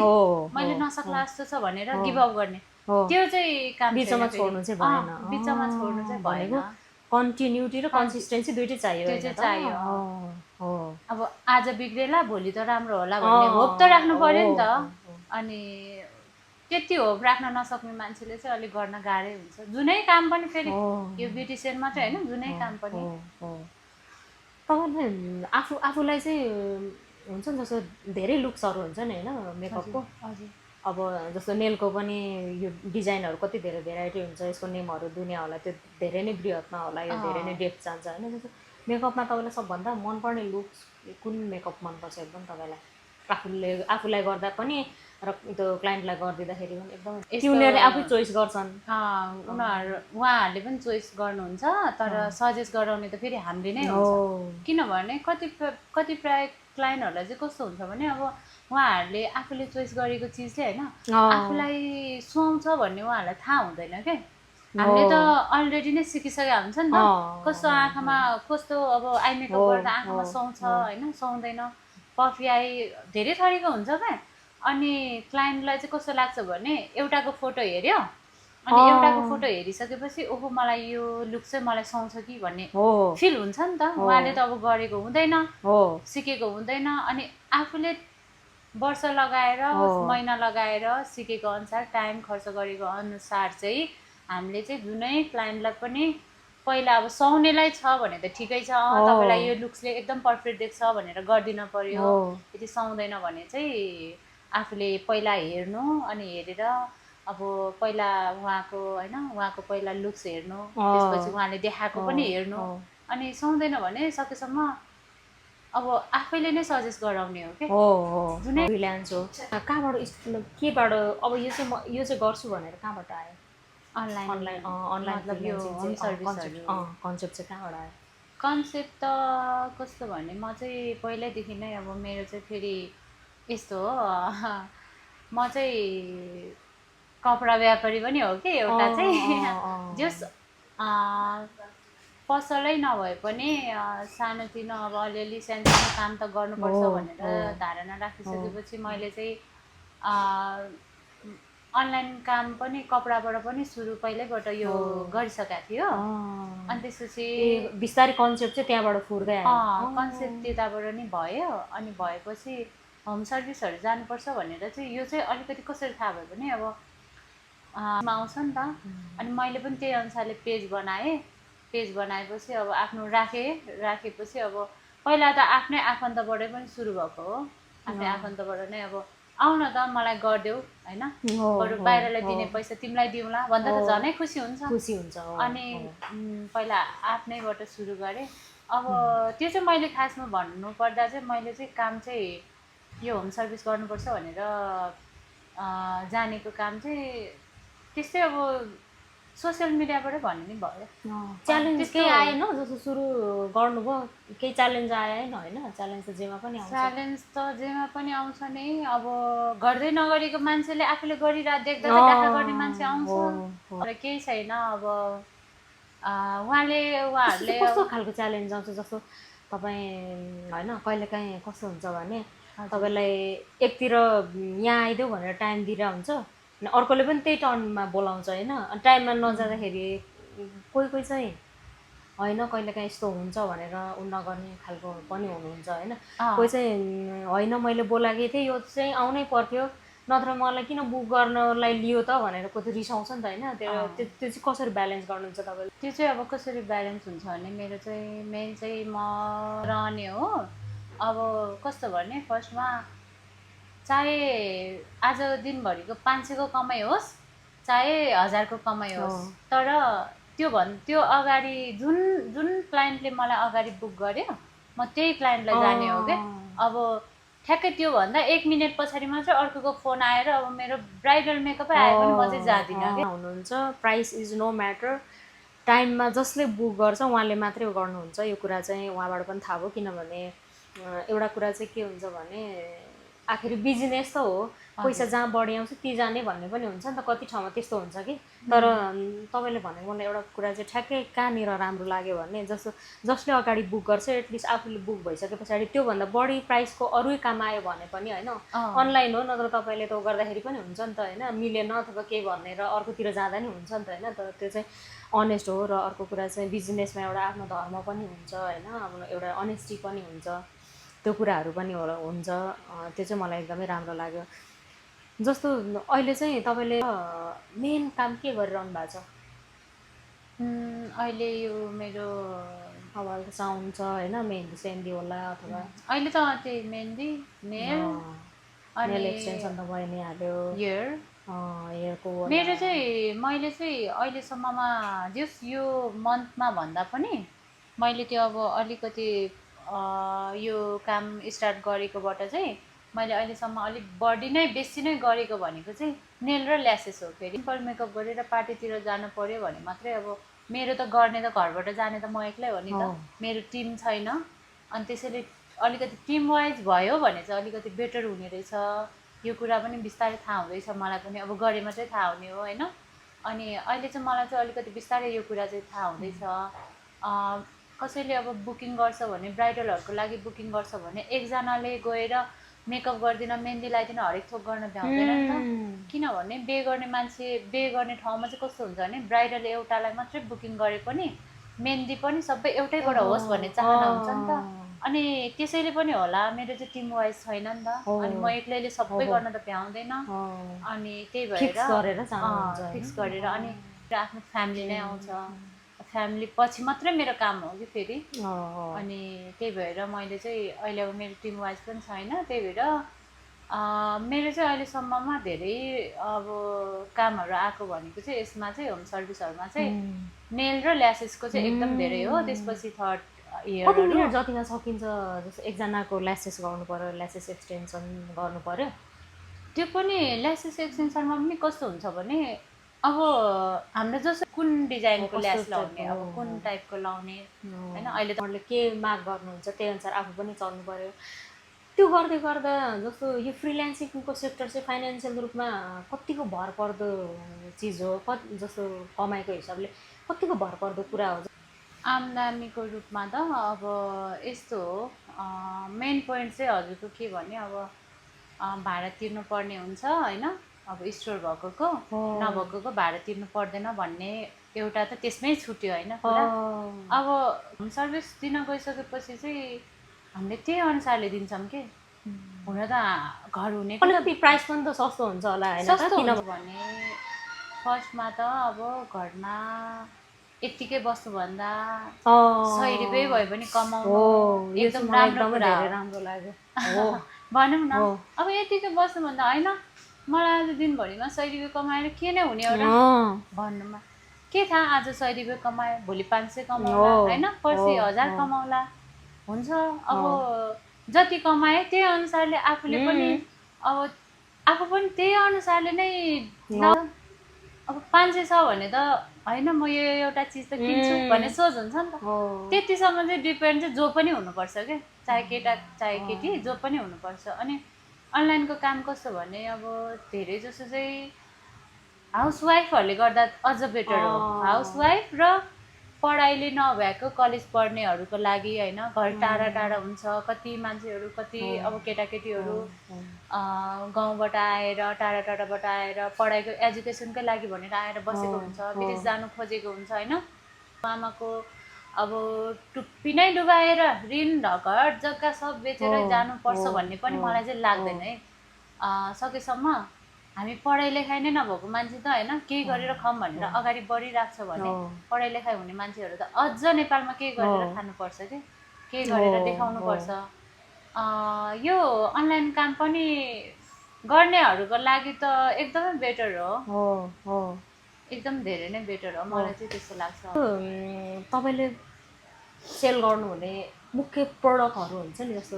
मैले नसक्ला जस्तो छ भनेर गिभ अप गर्ने, त्यो चाहिँ काम बिचमा छोड्नु चाहिँ भएन। बिचमा छोड्नु चाहिँ भएन। कन्टिन्युटी र कन्सिस्टेन्सी दुइटै चाहियो। त्यो चाहिँ चाहियो। अब आज बिग्रेला भोलि त राम्रो होला भन्ने होप त राख्नु पर्यो नि त। अनि त्यति होप राख्न नसक्ने मान्छेले चाहिँ अलिक गर्न गाह्रै हुन्छ। जुनै काम पनि फेरि यो ब्युटिसियन मात्रै होइन, जुनै काम पनि तपाईँले आफूलाई चाहिँ हुन्छ नि जस्तो धेरै लुक्सहरू हुन्छ नि होइन मेकअपको। अब जस्तो नेलको पनि यो डिजाइनहरू कति धेरै भेराइटी हुन्छ, यसको नेमहरू दुनियाँ होला, त्यो धेरै नै बृहत्मा होला, यो धेरै नै डेप्थ जान्छ होइन। जस्तो मेकअपमा तपाईँलाई सबभन्दा मनपर्ने लुक्स कुन मेकअप मनपर्छ एकदम तपाईँलाई? आफूलाई गर्दा पनि र त्यो क्लाइन्टलाई गरिदिँदाखेरि पनि एकदम उनीहरूले आफै चोइस गर्छन्। उहाँहरूले पनि चोइस गर्नुहुन्छ, तर सजेस्ट गराउने त फेरि हामीले नै हुन्छ। किनभने कतिपय क्लाइन्टहरूलाई चाहिँ कस्तो हुन्छ भने अब उहाँहरूले आफूले चोइस गरेको चिजले होइन आफूलाई सुहाउँछ भन्ने उहाँहरूलाई थाहा हुँदैन क्या। हामीले त अलरेडी नै सिकिसकेका हुन्छ नि त कस्तो आँखामा कस्तो अब आई मेकअप गर्दा आँखामा सुहाउँछ होइन सुहाउँदैन, पफी आई धेरै थरीको हुन्छ क्या। अनि क्लाइन्टलाई चाहिँ कस्तो लाग्छ भने एउटाको फोटो हेऱ्यो अनि एउटाको फोटो हेरिसकेपछि ओहो मलाई यो लुक चाहिँ मलाई सुहाउँछ कि भन्ने फिल हुन्छ नि त। उहाँले त अब गरेको हुँदैन, सिकेको हुँदैन, अनि आफूले वर्ष लगाएर महिना लगाएर सिकेको अनुसार टाइम खर्च गरेको अनुसार चाहिँ हामीले चाहिँ जुनै क्लाइन्टलाई पनि पहिला अब सुहाउनेलाई छ भने त ठिकै छ, तपाईँलाई यो लुक्सले एकदम पर्फेक्ट देख्छ भनेर गरिदिन पर्यो। यदि सुहाउँदैन भने चाहिँ आफूले पहिला हेर्नु अनि हेरेर अब पहिला उहाँको होइन उहाँको पहिला लुक्स हेर्नु, त्यसपछि उहाँले देखाएको पनि हेर्नु, अनि सुहाउँदैन भने सकेसम्म अब आफैले नै सजेस्ट गराउने हो कि जुनै फ्रिल्यान्स हो। कहाँबाट केबाट अब यो चाहिँ गर्छु भनेर कहाँबाट आयो? अनलाइन अनलाइन मतलब यो होम सर्भिसहरू कन्सेप्ट चाहिँ कहाँबाट आयो? कन्सेप्ट त कस्तो भने म चाहिँ पहिल्यैदेखि नै अब मेरो चाहिँ फेरि यस्तो हो म चाहिँ कपडा व्यापारी पनि हो कि एउटा चाहिँ जस पसलै नभए पनि सानोतिनो अब अलिअलि सानोतिनो काम त गर्नुपर्छ भनेर धारणा राखिसकेपछि मैले चाहिँ अनलाइन काम पनि कपडाबाट पनि सुरु पहिल्यैबाट यो गरिसकेको थियो। अनि त्यसपछि बिस्तारै कन्सेप्ट चाहिँ त्यहाँबाट फुर्दै आयो। कन्सेप्ट त्यताबाट नै भयो। अनि भएपछि होम सर्भिसहरू जानुपर्छ भनेर चाहिँ यो चाहिँ अलिकति कसरी थाहा भयो भने अब आउँछ नि त। अनि मैले पनि त्यही अनुसारले पेज बनाएँ। पेज बनाएपछि अब आफ्नो राखेपछि अब पहिला त आफ्नै आफन्तबाटै पनि सुरु भएको हो। आफ्नै आफन्तबाट नै अब आउन त मलाई गरिदेऊ होइन, बरु बाहिरलाई दिने पैसा तिमीलाई दिउँला भन्दा त झनै खुसी हुन्छ। अनि पहिला आफ्नैबाट सुरु गरेँ। अब त्यो चाहिँ मैले खासमा भन्नुपर्दा चाहिँ मैले चाहिँ काम चाहिँ यो होम सर्भिस गर्नुपर्छ भनेर जानेको काम चाहिँ त्यस्तै अब सोसियल मिडियाबाटै भन्ने नि भयो। च्यालेन्ज केही आएन जस्तो सुरु गर्नुभयो केही च्यालेन्ज आएन? होइन च्यालेन्ज त जेमा पनि आउँछ। च्यालेन्ज त जेमा पनि आउँछ नि। अब गर्दै नगरेको मान्छेले आफूले देख्दा डाटा गर्ने मान्छे आउँछ र केही छैन। अब उहाँहरूले कस्तो खालको च्यालेन्ज आउँछ? जस्तो तपाईँ होइन कहिलेकाहीँ कस्तो हुन्छ भने तपाईँलाई एकतिर यहाँ आइदेऊ भनेर टाइम दिइरहेको हुन्छ, अर्कोले पनि त्यही टर्नमा बोलाउँछ होइन। टाइममा नजाँदाखेरि कोही चाहिँ होइन कहिलेकाहीँ यस्तो हुन्छ भनेर नगर्ने खालको पनि हुनुहुन्छ होइन। कोही चाहिँ होइन मैले बोलाएकै थिएँ यो चाहिँ आउनै पर्थ्यो नत्र मलाई किन बुक गर्नलाई लियो त भनेर कति रिसाउँछ नि त होइन। त्यो चाहिँ कसरी ब्यालेन्स गर्नुहुन्छ तपाईँले? त्यो चाहिँ अब कसरी ब्यालेन्स हुन्छ भने मेरो चाहिँ मेन चाहिँ म रहने हो। अब कस्तो भने फर्स्टमा चाहे आज दिनभरिको 500को कमाइ होस् चाहे 1000को कमाइ होस्, तर त्यो अगाडि जुन क्लाइन्टले मलाई अगाडि बुक गर्यो म त्यही क्लाइन्टलाई जाने हो क्या। अब ठ्याक्कै त्योभन्दा 1 मिनट पछाडि मात्रै अर्कोको फोन आएर अब मेरो ब्राइडल मेकअपै आयो भने म चाहिँ जाँदिनँ क्या। हुनुहुन्छ प्राइस इज नो म्याटर, टाइममा जसले बुक गर्छ उहाँले मात्रै गर्नुहुन्छ। यो कुरा चाहिँ उहाँबाट पनि थाहा भयो। किनभने एउटा कुरा चाहिँ के हुन्छ भने आखिर बिजनेस त हो, पैसा जहाँ बढी आउँछ ती जाने भन्ने पनि हुन्छ नि त। कति ठाउँमा त्यस्तो हुन्छ कि। तर तपाईँले भनेको मलाई एउटा कुरा चाहिँ ठ्याक्कै कहाँनिर राम्रो लाग्यो भने जसले अगाडि बुक गर्छ एटलिस्ट आफूले बुक भइसके पछाडि त्योभन्दा बढी प्राइसको अरू काम आयो भने पनि होइन अनलाइन हो, नत्र तपाईँले त गर्दाखेरि पनि हुन्छ नि त होइन, मिलेन अथवा केही भनेर अर्कोतिर जाँदा नि हुन्छ नि त होइन। तर त्यो चाहिँ अनेस्ट हो। र अर्को कुरा चाहिँ बिजनेसमा एउटा आफ्नो धर्म पनि हुन्छ होइन, एउटा अनेस्टी पनि हुन्छ, त्यो कुराहरू पनि हुन्छ। त्यो चाहिँ मलाई एकदमै राम्रो लाग्यो। जस्तो अहिले चाहिँ तपाईँले मेन काम के गरिरहनु भएको छ? अहिले यो मेरो अब साउन्ड छ होइन, मेहन्दी सेन्दी होला अथवा अहिले त त्यही मेहन्दी नेल एक्सटेन्सन त भयो नि हाल्यो, हेयरको मेरो चाहिँ मैले चाहिँ अहिलेसम्ममा जस यो मन्थमा भन्दा पनि मैले त्यो अब अलिकति यो काम स्टार्ट गरेकोबाट चाहिँ मैले अहिलेसम्म अलिक बढी नै बेसी नै गरेको भनेको चाहिँ नेल र ल्यासेस हो। फेरि सिम्पल मेकअप गरेर पार्टीतिर जानु पर्यो भने मात्रै अब मेरो त गर्ने त घरबाट जाने त म एक्लै हो नि त, मेरो टिम छैन। अनि त्यसैले अलिकति टिम वाइज भयो भने चाहिँ अलिकति बेटर हुने रहेछ, यो कुरा पनि बिस्तारै थाहा हुँदैछ मलाई पनि, अब गरे मात्रै थाहा हुने हो होइन। अनि अहिले चाहिँ मलाई चाहिँ अलिकति बिस्तारै यो कुरा चाहिँ थाहा हुँदैछ। कसैले अब बुकिङ गर्छ भने, ब्राइडलहरूको लागि बुकिङ गर्छ भने एकजनाले गएर मेकअप गरिदिन, मेहन्दी लगाइदिन, हरेक थोक गर्न भ्याउँदैन नि त। किनभने बे गर्ने मान्छे, बे गर्ने ठाउँमा चाहिँ कस्तो हुन्छ भने ब्राइडल एउटालाई मात्रै बुकिङ गरे पनि मेहन्दी पनि सबै एउटैबाट होस् भन्ने चाहना हुन्छ नि त। अनि त्यसैले पनि होला मेरो चाहिँ टिम वाइज छैन नि त, अनि म एक्लैले सबै गर्न त भ्याउँदैन। अनि त्यही भएर फिक्स गरेर अनि आफ्नो फ्यामिली नै आउँछ, फ्यामिली पछि मात्रै मेरो काम हो कि फेरि। अनि त्यही भएर मैले चाहिँ अहिले अब मेरो टिम वाइज पनि छैन, त्यही भएर मेरो चाहिँ अहिलेसम्ममा धेरै अब कामहरू आएको भनेको चाहिँ यसमा चाहिँ होम सर्भिसहरूमा चाहिँ नेल र ल्यासेसको चाहिँ एकदम धेरै हो। त्यसपछि थर्ड इयर जतिमा सकिन्छ, जस्तो एकजनाको ल्यासेस गर्नु पर्यो, ल्यासेस एक्सटेन्सन गर्नु पर्यो, त्यो पनि ल्यासेस एक्सटेन्सनमा पनि कस्तो हुन्छ भने अब हाम्रो जस्तो कुन डिजाइनको ल्यास लाउने, अब कुन टाइपको लाउने होइन, अहिले तपाईँले के माग गर्नुहुन्छ त्यही अनुसार आफू पनि चल्नु पर्यो। त्यो गर्दै गर्दा जस्तो यो फ्रिल्यान्सिङको सेक्टर चाहिँ फाइनेन्सियल रूपमा कतिको भरपर्दो चिज हो, जस्तो कमाइको हिसाबले कतिको भरपर्दो कुरा हो? आम्दानीको रूपमा त अब यस्तो हो, मेन पोइन्ट चाहिँ हजुरको के भने अब भाडा तिर्नु पर्ने हुन्छ होइन, अब स्टोर भएकोको नभएकोको भाडा तिर्नु पर्दैन भन्ने एउटा त त्यसमै छुट्यो होइन कुरा। अब होम सर्भिस दिन गइसकेपछि चाहिँ हामीले त्यही अनुसारले दिन्छौँ कि, हुन त घर हुने प्राइस पनि त सस्तो हुन्छ होला होइन? सस्तो किनभने फर्स्टमा त अब घरमा यत्तिकै बस्नुभन्दा 100 रुपियाँ भए पनि कमाउनु एकदम राम्रो लाग्यो भनौँ न। अब यत्तिकै बस्नुभन्दा होइन मलाई आज दिनभरिमा 100 रुपियाँ कमाएर के नै हुने एउटा भन्नुमा, के थाहा आज 100 रुपियाँ कमायो भोलि 500 कमाउला होइन, पर्सि 1000 कमाउला हुन्छ। अब जति कमाए त्यही अनुसारले आफूले पनि अब आफू पनि त्यही अनुसारले नै, अब 500 छ भने त होइन म यो एउटा चिज त किन्छु भन्ने सोच हुन्छ नि त। त्यतिसम्म चाहिँ डिपेन्ड चाहिँ जो पनि हुनुपर्छ क्या, चाहे केटा चाहे केटी जो पनि हुनुपर्छ। अनि अनलाइनको काम कस्तो भने अब धेरै जसो चाहिँ हाउसवाइफहरूले गर्दा अझ बेटर हो। हाउसवाइफ र पढाइले नभएको कलेज पढ्नेहरूको लागि होइन, घर टाढा टाढा हुन्छ, कति मान्छेहरू कति अब केटाकेटीहरू गाउँबाट आएर टाढा टाढाबाट आएर पढाइको एजुकेसनकै लागि भनेर आएर बसेको हुन्छ, विदेश जानु खोजेको हुन्छ होइन। आमाको अब टुप्पी नै डुबाएर ऋण घर जग्गा सब बेचेर जानुपर्छ भन्ने पनि मलाई चाहिँ लाग्दैन है। सकेसम्म हामी पढाइ लेखाइ नै नभएको मान्छे त होइन, केही गरेर खाऊँ भनेर अगाडि बढिरहेको छ भने पढाइ लेखाइ हुने मान्छेहरू त अझ नेपालमा केही गरेर खानुपर्छ कि, केही गरेर देखाउनुपर्छ। यो अनलाइन काम पनि गर्नेहरूको लागि त एकदमै बेटर हो, एकदम धेरै नै बेटर हो, मलाई चाहिँ त्यस्तो लाग्छ। तपाईँले सेल गर्नुहुने मुख्य प्रडक्टहरू हुन्छ नि, जस्तो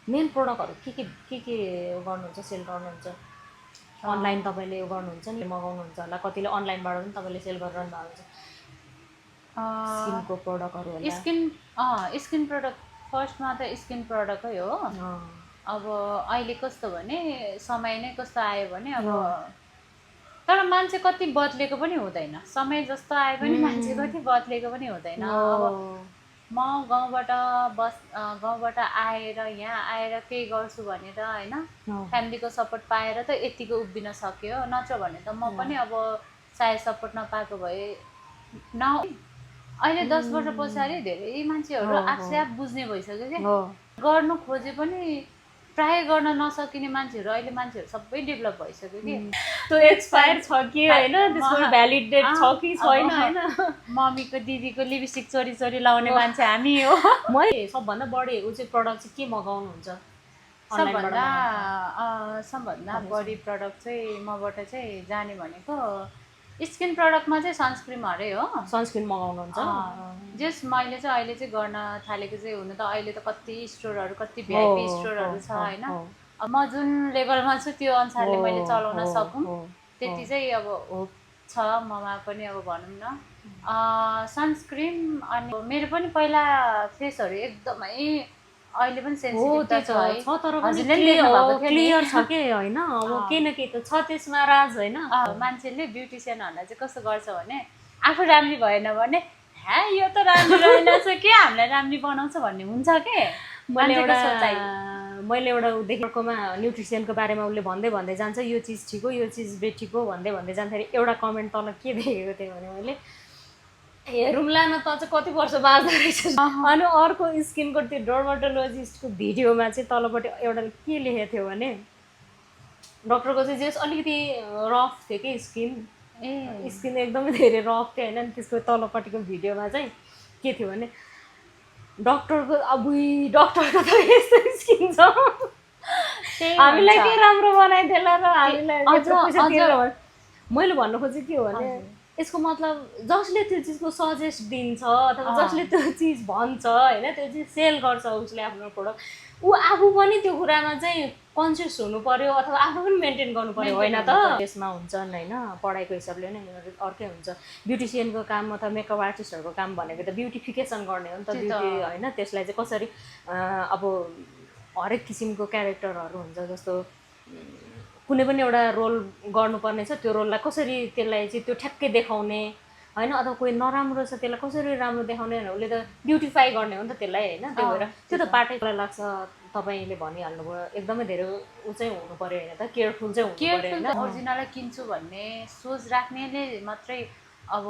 मेन प्रडक्टहरू के गर्नुहुन्छ, सेल गर्नुहुन्छ? अनलाइन तपाईँले यो गर्नुहुन्छ नि, मगाउनुहुन्छ होला, कतिले अनलाइनबाट पनि तपाईँले सेल गरिरहनु भएको हुन्छ। स्किनको प्रडक्टहरू होला, स्किन प्रडक्ट फर्स्टमा त स्किन प्रडक्टै हो। अब अहिले कस्तो भने समय नै कस्तो आयो भने अब तर मान्छे कति बदलेको पनि हुँदैन, समय जस्तो आए पनि मान्छे कति बदलेको पनि हुँदैन। अब म गाउँबाट आएर यहाँ आएर केही गर्छु भनेर होइन, फ्यामिलीको सपोर्ट पाएर त यतिको उभिन सक्यो, नत्र भने त म पनि अब सायद सपोर्ट नपाएको भए न। अहिले 10 वर्ष पछाडि धेरै मान्छेहरू आफै आफ बुझ्ने भइसक्यो क्या, गर्नु खोजे पनि प्राय गर्न नसकिने मान्छेहरू अहिले मान्छेहरू सबै डेभलप भइसक्यो कि। त्यो एक्सपायर छ कि होइन, त्यसको भ्यालिड डेट छ कि छैन होइन। मम्मीको दिदीको लिपस्टिक चोरी चोरी लाउने मान्छे हामी हो। मैले सबभन्दा बढी चाहिँ प्रडक्ट चाहिँ के मगाउनुहुन्छ? सबभन्दा बढी प्रडक्ट चाहिँ मबाट चाहिँ जाने भनेको स्किन प्रडक्टमा चाहिँ सनस्क्रिमहरै हो। सनस्क्रिन मगाउनुहुन्छ? जस मैले चाहिँ अहिले चाहिँ गर्न थालेको चाहिँ हुन त अहिले त कति स्टोरहरू कति भिआइपी स्टोरहरू छ होइन, म जुन लेभलमा छु त्यो अनुसारले मैले चलाउन सकौँ त्यति चाहिँ अब होप छ ममा पनि। अब भनौँ न सनस्क्रिन, अनि मेरो पनि पहिला फेसहरू एकदमै अहिले पनि हो सेन्सिटिभ त्यो छ है छ तर पनि हजुरले पनि लेख्नु भएको थियो नि। क्लियर छ के होइन अब केही न केही त छ त्यसमा राज होइन मान्छेले ब्युटिसियनहरूलाई चाहिँ कस्तो गर्छ भने आफू राम्री भएन भने ह्या यो त राम्रो रहेनछ के हामीलाई राम्री बनाउँछ भन्ने हुन्छ के मान्छेको सोचाइ। मैले एउटा देखेकोमा न्युट्रिसनको बारेमा उसले भन्दै जान्छ यो चिज ठिक हो यो चिज बेठिक हो भन्दै जाँदाखेरि एउटा कमेन्ट तल के देखेको थिएँ भने मैले हेरौँला न त चाहिँ कति वर्ष बाँच्दो रहेछ अनि अर्को स्किनको त्यो डर्माटोलोजिस्टको भिडियोमा चाहिँ तलपट्टि एउटा के लेखेको थियो भने डक्टरको चाहिँ जस अलिकति रफ थियो कि स्किन एकदमै धेरै रफ थियो होइन अनि त्यसको तलपट्टिको भिडियोमा चाहिँ के थियो भने डक्टरको डक्टरको त यस्तो स्किन छ हामीलाई के राम्रो बनाइदिएला र हामीलाई पैसा तिरेर मैले भन्नु खोजेँ के हो भने यसको मतलब जसले त्यो चिजको सजेस्ट दिन्छ अथवा जसले त्यो चिज भन्छ होइन त्यो चिज सेल गर्छ उसले आफ्नो प्रोडक्ट ऊ आफू पनि त्यो कुरामा चाहिँ कन्सियस हुनु पर्यो अथवा आफू पनि मेन्टेन गर्नु पर्यो होइन त त्यसमा हुन्छन् होइन पढाइको हिसाबले नै अर्कै हुन्छ ब्युटिसियनको काम अथवा मेकअप आर्टिस्टहरूको काम भनेको त ब्युटिफिकेसन गर्ने हो नि त ब्युटी होइन त्यसलाई चाहिँ कसरी अब हरेक किसिमको क्यारेक्टरहरू हुन्छ जस्तो कुनै पनि एउटा रोल गर्नुपर्ने छ त्यो रोललाई कसरी त्यसलाई चाहिँ त्यो ठ्याक्कै देखाउने होइन अथवा कोही नराम्रो छ त्यसलाई कसरी राम्रो देखाउने भनेर उसले त ब्युटिफाई गर्ने हो नि त त्यसलाई होइन त्यो भएर त्यो त पार्टीलाई लाग्छ तपाईँले भनिहाल्नुभयो एकदमै धेरै ऊ चाहिँ हुनु पर्यो होइन त केयरफुल चाहिँ हुनु पर्यो होइन ओरिजिनलै किन्छु भन्ने सोच राख्नेले मात्रै अब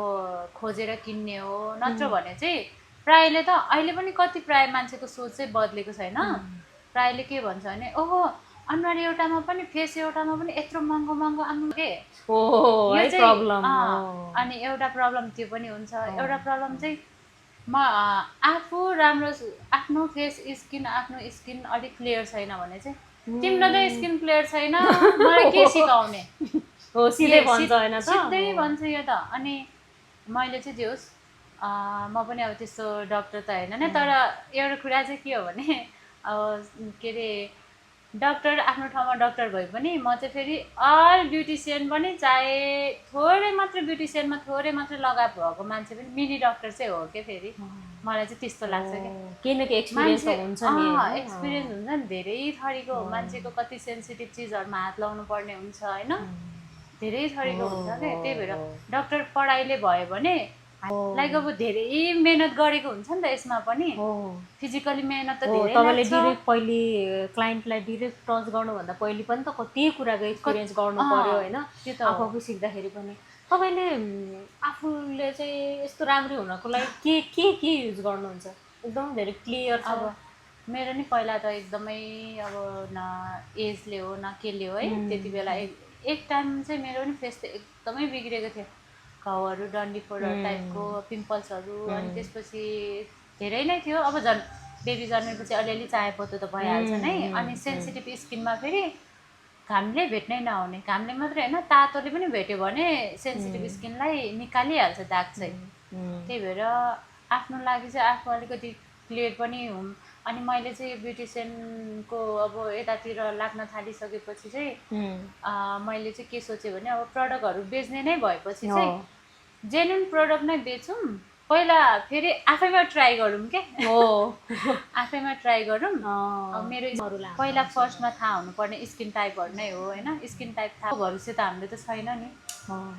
खोजेर किन्ने हो नत्र भने चाहिँ प्रायले त अहिले पनि कति प्राय मान्छेको सोच चाहिँ बदलेको छैन प्रायले के भन्छ भने ओहो अनुहार एउटामा पनि फेस एउटामा पनि यत्रो महँगो महँगो आउनु के अनि एउटा प्रब्लम त्यो पनि हुन्छ एउटा प्रब्लम चाहिँ म आफू राम्रो आफ्नो फेस आफ्नो स्किन अलिक क्लियर छैन भने चाहिँ तिम्रो त स्किन क्लियर छैन मलाई के सिकाउने सिधै भन्छ होइन सिधै भन्छ यो त अनि मैले चाहिँ जे होस् म पनि अब त्यस्तो डक्टर त होइन नि तर एउटा कुरा चाहिँ के हो भने अब के अरे डक्टर आफ्नो ठाउँमा डक्टर भए पनि म चाहिँ फेरि अल ब्युटिसियन पनि चाहे थोरै मात्र ब्युटिसियनमा थोरै मात्र लगाव भएको मान्छे पनि मिनी डक्टर चाहिँ हो क्या फेरि मलाई चाहिँ त्यस्तो लाग्छ क्या केही न केही एक्सपिरियन्स हुन्छ नि एक्सपिरियन्स हुन्छ नि धेरै थरीको मान्छेको कति सेन्सिटिभ चिजहरूमा हात लाउनु पर्ने हुन्छ होइन धेरै थरीको हुन्छ क्या त्यही भएर डक्टर पढाइले भयो भने लाइक अब धेरै मेहनत गरेको हुन्छ नि त यसमा पनि फिजिकली मेहनत त धेरै तपाईँले डिरेक्ट पहिले क्लाइन्टलाई डिरेक्ट टच गर्नुभन्दा पहिले पनि त कति कुराको एक्सपिरियन्स गर्नु पर्यो होइन त्यो त आफू सिक्दाखेरि पनि तपाईँले आफूले चाहिँ यस्तो राम्रो हुनको लागि के युज गर्नुहुन्छ एकदम धेरै क्लियर छ अब मेरो नि पहिला त एकदमै अब न एजले हो न केले हो है त्यति बेला एक टाइम चाहिँ मेरो पनि फेस त एकदमै बिग्रेको थियो घाउहरू डन्डिफोरहरू टाइपको पिम्पल्सहरू अनि त्यसपछि धेरै नै थियो अब झन् बेबी जन्मेपछि अलिअलि चायापत्तो त भइहाल्छ नै अनि सेन्सिटिभ स्किनमा फेरि घामले भेट्नै नहुने घामले मात्रै होइन तातोले पनि भेट्यो भने सेन्सिटिभ स्किनलाई निकालिहाल्छ दाग चाहिँ त्यही भएर आफ्नो लागि चाहिँ आफू अलिकति क्लियर पनि हुँ अनि मैले चाहिँ ब्युटिसियनको अब यतातिर लाग्न थालिसकेपछि चाहिँ मैले चाहिँ के सोचेँ भने अब प्रडक्टहरू बेच्ने नै भएपछि चाहिँ जेन्युन प्रडक्ट नै बेचौँ पहिला फेरि आफैमा ट्राई गरौँ के आफैमा ट्राई गरौँ मेरो पहिला फर्स्टमा थाहा हुनुपर्ने स्किन टाइपहरू नै हो होइन स्किन टाइप थाहा भरोसा त हामीले त छैन नि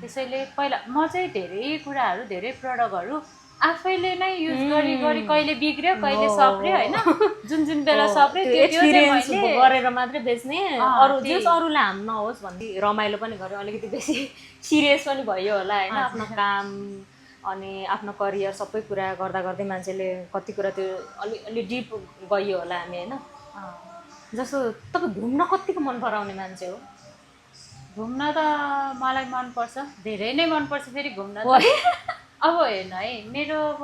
त्यसैले पहिला म चाहिँ धेरै कुराहरू धेरै प्रडक्टहरू आफैले नै युज गरी कहिले बिग्रियो कहिले सप्रियो होइन जुन बेला सप्रियो त्यो एक्सपिरियन्स गरेर मात्रै बेच्ने अरू जस अरूलाई हाम नहोस् भन्ने रमाइलो पनि गऱ्यो अलिकति बेसी सिरियस पनि भयो होला होइन आफ्नो काम अनि आफ्नो करियर सबै कुरा गर्दै मान्छेले कति कुरा त्यो अलि डिप गयो होला हामी होइन जस्तो तपाईँ घुम्न कतिको मन पराउने मान्छे हो घुम्न त मलाई मनपर्छ धेरै नै मनपर्छ फेरि घुम्न अब हेर्नु है मेरो अब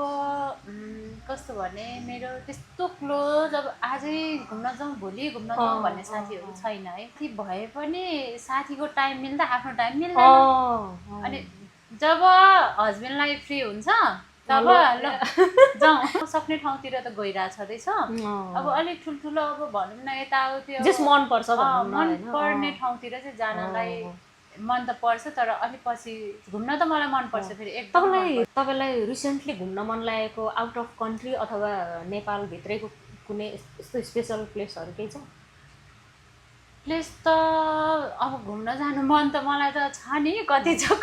कस्तो भने मेरो त्यस्तो क्लोज अब आजै घुम्न जाउँ भोलि घुम्न जाउँ भन्ने साथीहरू छैन है ती भए पनि साथीको टाइम मिल्दा आफ्नो टाइम मिल्दैन अनि जब हस्बेन्डलाई फ्री हुन्छ तब ल जाउँ सक्ने ठाउँतिर त गइरहेको छँदैछ अब अलिक ठुल्ठुलो अब भनौँ न यताउति मनपर्ने ठाउँतिर चाहिँ जानलाई मन त पर्छ तर अलिक पछि घुम्न त मलाई मनपर्छ फेरि तपाईँलाई रिसेन्टली घुम्न मन लागेको आउट अफ कन्ट्री अथवा नेपालभित्रैको कुनै यस्तो स्पेसल प्लेसहरू केही छ? प्लेस त अब घुम्न जानु मन त मलाई त छ नि, कति छ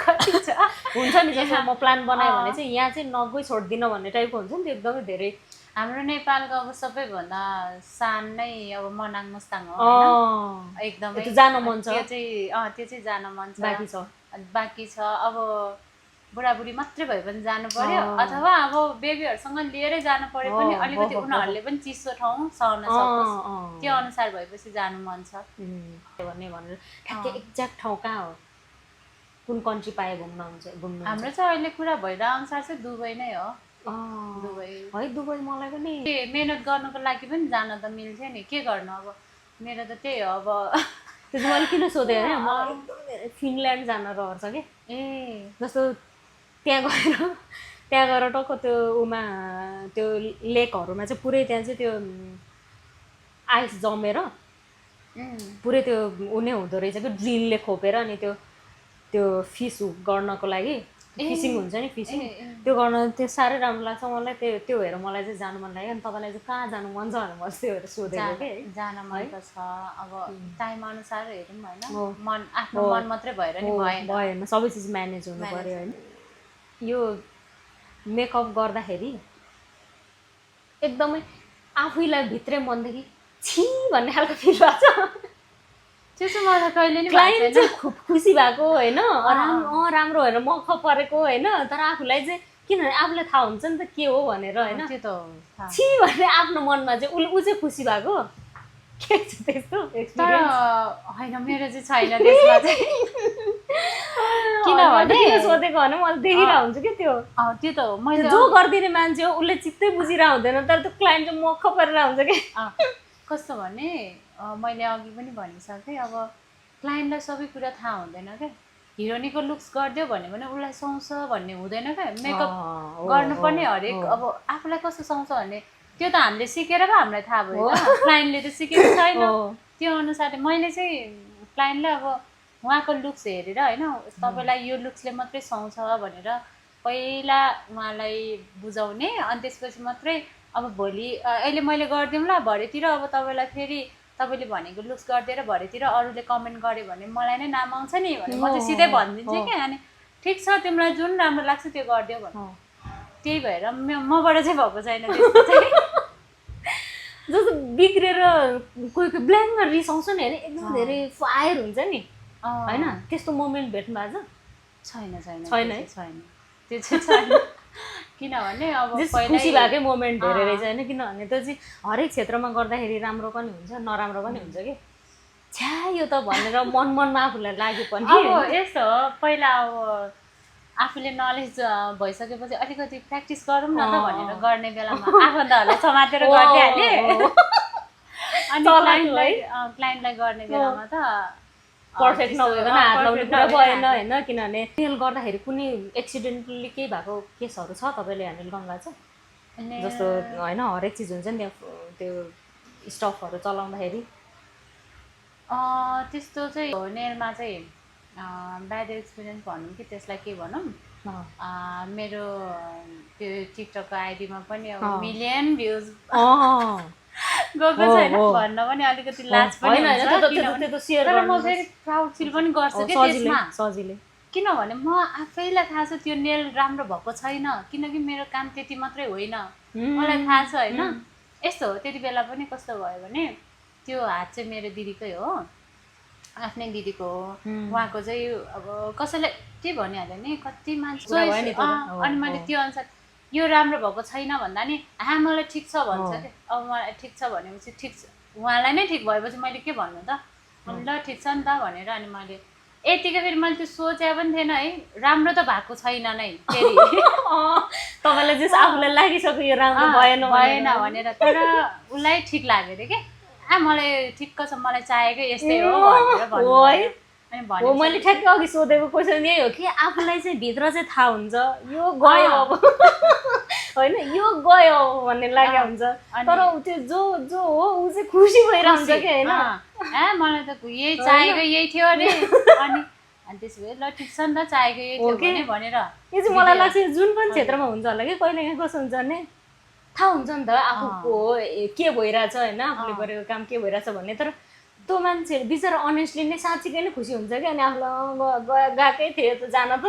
हुन्छ नि, जस्तो म प्लान बनाएँ भने चाहिँ यहाँ चाहिँ नगई छोड्दिनँ भन्ने टाइपको हुन्छ नि त, एकदमै धेरै। हाम्रो नेपालको अब सबैभन्दा सान नै अब मनाङ मुस्ताङ हो होइन, एकदमै जान मन छ। त्यो चाहिँ जान मन छ। बाँकी छ अब बुढाबुढी मात्रै भए पनि जानु पर्यो, अथवा अब बेबीहरूसँग लिएरै जानु पर्यो पनि अलिकति उनीहरूले पनि चिसो ठाउँ सहन सकोस्, त्यो अनुसार भएपछि जानु मन छ भन्ने भनेर। ठ्याक्कै एक्ज्याक्ट ठाउँ कहाँ हो, कुन कन्ट्री पाए घुम्नु? हाम्रो चाहिँ अहिले कुरा भइरहेको अनुसार चाहिँ दुबई नै हो। दुबई है, दुबई मलाई पनि मेहनत गर्नुको लागि पनि जान त मिल्थ्यो नि, के गर्नु अब मेरो त त्यही हो। अब त्यो चाहिँ मैले किन सोधेँ होइन, मलाई एकदम धेरै फिनल्यान्ड जान रहर छ कि। जस्तो त्यहाँ गएर टक्क त्यो उमा त्यो लेकहरूमा चाहिँ पुरै त्यहाँ चाहिँ त्यो आइस जमेर पुरै त्यो उनी हुँदो रहेछ कि, ड्रिलले खोपेर अनि त्यो फिस हुक गर्नको लागि फिसिङ हुन्छ नि, फिसिङ त्यो गर्न त्यो साह्रै राम्रो लाग्छ मलाई। त्यो हेरेर मलाई चाहिँ जानु मन लाग्यो। अनि तपाईँलाई चाहिँ कहाँ जानु मन छ भनेर मैले त्यो हेरेर सोधेको कि। जान मन त छ, अब टाइम अनुसार हेरौँ होइन, आफ्नो मन मात्रै भएर नि भएन, सबै चिज म्यानेज हुनु पर्यो होइन। यो मेकअप गर्दाखेरि एकदमै आफैलाई भित्रै मनदेखि छि भन्ने खालको फिल भएको छ। त्यो चाहिँ मलाई कहिले नि क्लाइन्ट चाहिँ खुब खुसी भएको होइन, राम्रो हेरेर मख परेको होइन, तर आफूलाई चाहिँ किनभने आफूलाई थाहा हुन्छ नि त के हो भनेर होइन, त्यो त छि भन्ने आफ्नो मनमा चाहिँ ऊ चाहिँ खुसी भएको के छ त्यस्तो एक्सपिरियन्स होइन मेरो चाहिँ छैन त्यसमा चाहिँ। किनभने सोधेको भने मैले देखिरहेको हुन्छु कि त्यो त हो, मैले जो गरिदिने मान्छे हो उसले चित्तै बुझिरहेको हुँदैन, तर त्यो क्लाइन्ट चाहिँ मख परेर हुन्छ कि। कस्तो भने मैले अघि पनि भनिसकेँ, अब क्लाइन्टलाई सबै कुरा थाहा हुँदैन क्या। हिरोनीको लुक्स गरिदियो भने पनि उसलाई सुहाउँछ भन्ने हुँदैन क्या। मेकअप गर्नुपर्ने हरेक अब आफूलाई कस्तो सुहाउँछ भन्ने त्यो त हामीले सिकेर पो हामीलाई थाहा भयो, क्लाइन्टले त सिकेको छैन। त्यो अनुसारले मैले चाहिँ क्लाइन्टलाई अब उहाँको लुक्स हेरेर होइन, तपाईँलाई यो लुक्सले मात्रै सुहाउँछ भनेर पहिला उहाँलाई बुझाउने, अनि त्यसपछि मात्रै अब भोलि अहिले मैले गरिदिउँ ल, भरेतिर अब तपाईँलाई फेरि तपाईँले भनेको लुक्स गरिदिएर भरेतिर अरूले कमेन्ट गर्यो भने मलाई नै नाम आउँछ नि भने म चाहिँ सिधै भनिदिन्छु क्या। अनि ठिक छ तिमीलाई जुन राम्रो लाग्छ त्यो गरिदियो भने, त्यही भएर मबाट चाहिँ भएको छैन त्यस्तो चाहिँ। जस्तो बिग्रेर कोही ब्ल्याङ्क रिसाउँछ नि होइन, एकदम धेरै फायर हुन्छ नि होइन, त्यस्तो मोमेन्ट भेट्नु भएको छैन? छैन त्यो चाहिँ छैन। किनभने अब खुसी भएकै मोमेन्ट धेरै रहेछ होइन, किनभने त्यो चाहिँ हरेक क्षेत्रमा गर्दाखेरि राम्रो पनि हुन्छ नराम्रो पनि हुन्छ कि। छ्या यो त भनेर मनमा आफूलाई लाग्यो पनि। अब यस्तो हो, पहिला अब आफूले नलेज भइसकेपछि अलिकति प्र्याक्टिस गरौँ न त भनेर गर्ने बेलामा आफन्तहरूलाई समातेर गरिदिइहालेँ। अनि क्लाइन्टलाई गर्ने बेलामा त पर्फेक्ट नभइकन हात लाउनु पुरा भएन होइन, किनभने नेल गर्दाखेरि कुनै एक्सिडेन्टली केही भएको केसहरू छ तपाईँले ह्यान्डल गर्नुभएको छ? जस्तो होइन हरेक चिज हुन्छ नि त्यो स्टफहरू चलाउँदाखेरि। त्यस्तो चाहिँ हो, नेलमा चाहिँ ब्याड एक्सपिरियन्स भनौँ कि त्यसलाई के भनौँ, मेरो त्यो टिकटकको आइडीमा पनि अब मिलियन भ्युज गएको छैन भन्न पनि अलिकति लाज पनि हुन्छ, तर म फेरि प्राउड फिल पनि गर्छु कि त्यसमा सजिलै, किनभने म आफैलाई थाहा छ त्यो नेल राम्रो भएको छैन, किनकि मेरो काम त्यति मात्रै होइन, मलाई थाहा छ होइन। यस्तो हो, त्यति बेला पनि कस्तो भयो भने त्यो हात चाहिँ मेरो दिदीकै हो, आफ्नै दिदीको हो। उहाँको चाहिँ अब कसैले के भनिहाल्यो नि, कति मान्छे अनि मैले त्यो अनुसार यो राम्रो भएको छैन भन्दा नि मलाई ठिक छ भन्छ कि। अब मलाई ठिक छ भनेपछि ठिक छ, उहाँलाई नै ठिक भएपछि मैले के भन्नु त, ल ठिक छ नि त भनेर। अनि मैले यतिकै फेरि मैले त्यो सोचे पनि थिएन है, राम्रो त भएको छैन नै फेरि तपाईँलाई जस आफूलाई लागिसक्यो यो राम्रो भएन भनेर, तर उसलाई ठिक लाग्यो अरे कि मलाई ठिक्क छ, मलाई चाहिएको यस्तै हो भनेर भन्नु। हो मैले ठ्याक्कै अघि सोधेको क्वेसन यही हो कि आफूलाई चाहिँ भित्र चाहिँ थाहा हुन्छ यो गयो अब होइन, यो गयो भन्ने लागेको हुन्छ, तर त्यो जो हो ऊ चाहिँ खुसी भइरहन्छ कि होइन, मलाई त यही चाहिएको यही थियो अरे। अनि त्यसो भए ल ठिक छ नि त, चाहिएको यही थियो भनेर। यो चाहिँ मलाई लाग्छ जुन पनि क्षेत्रमा हुन्छ होला कि, कहिले काहीँ कस्तो हुन्छ भने थाहा हुन्छ नि त आफूको के भइरहेछ होइन आफूले गरेको काम के भइरहेछ भन्ने तर त्यो मान्छे बिचरा अनेस्टली नै साँच्चीकै नै खुसी हुन्छ कि अनि आफूलाई गएकै थियो त जान त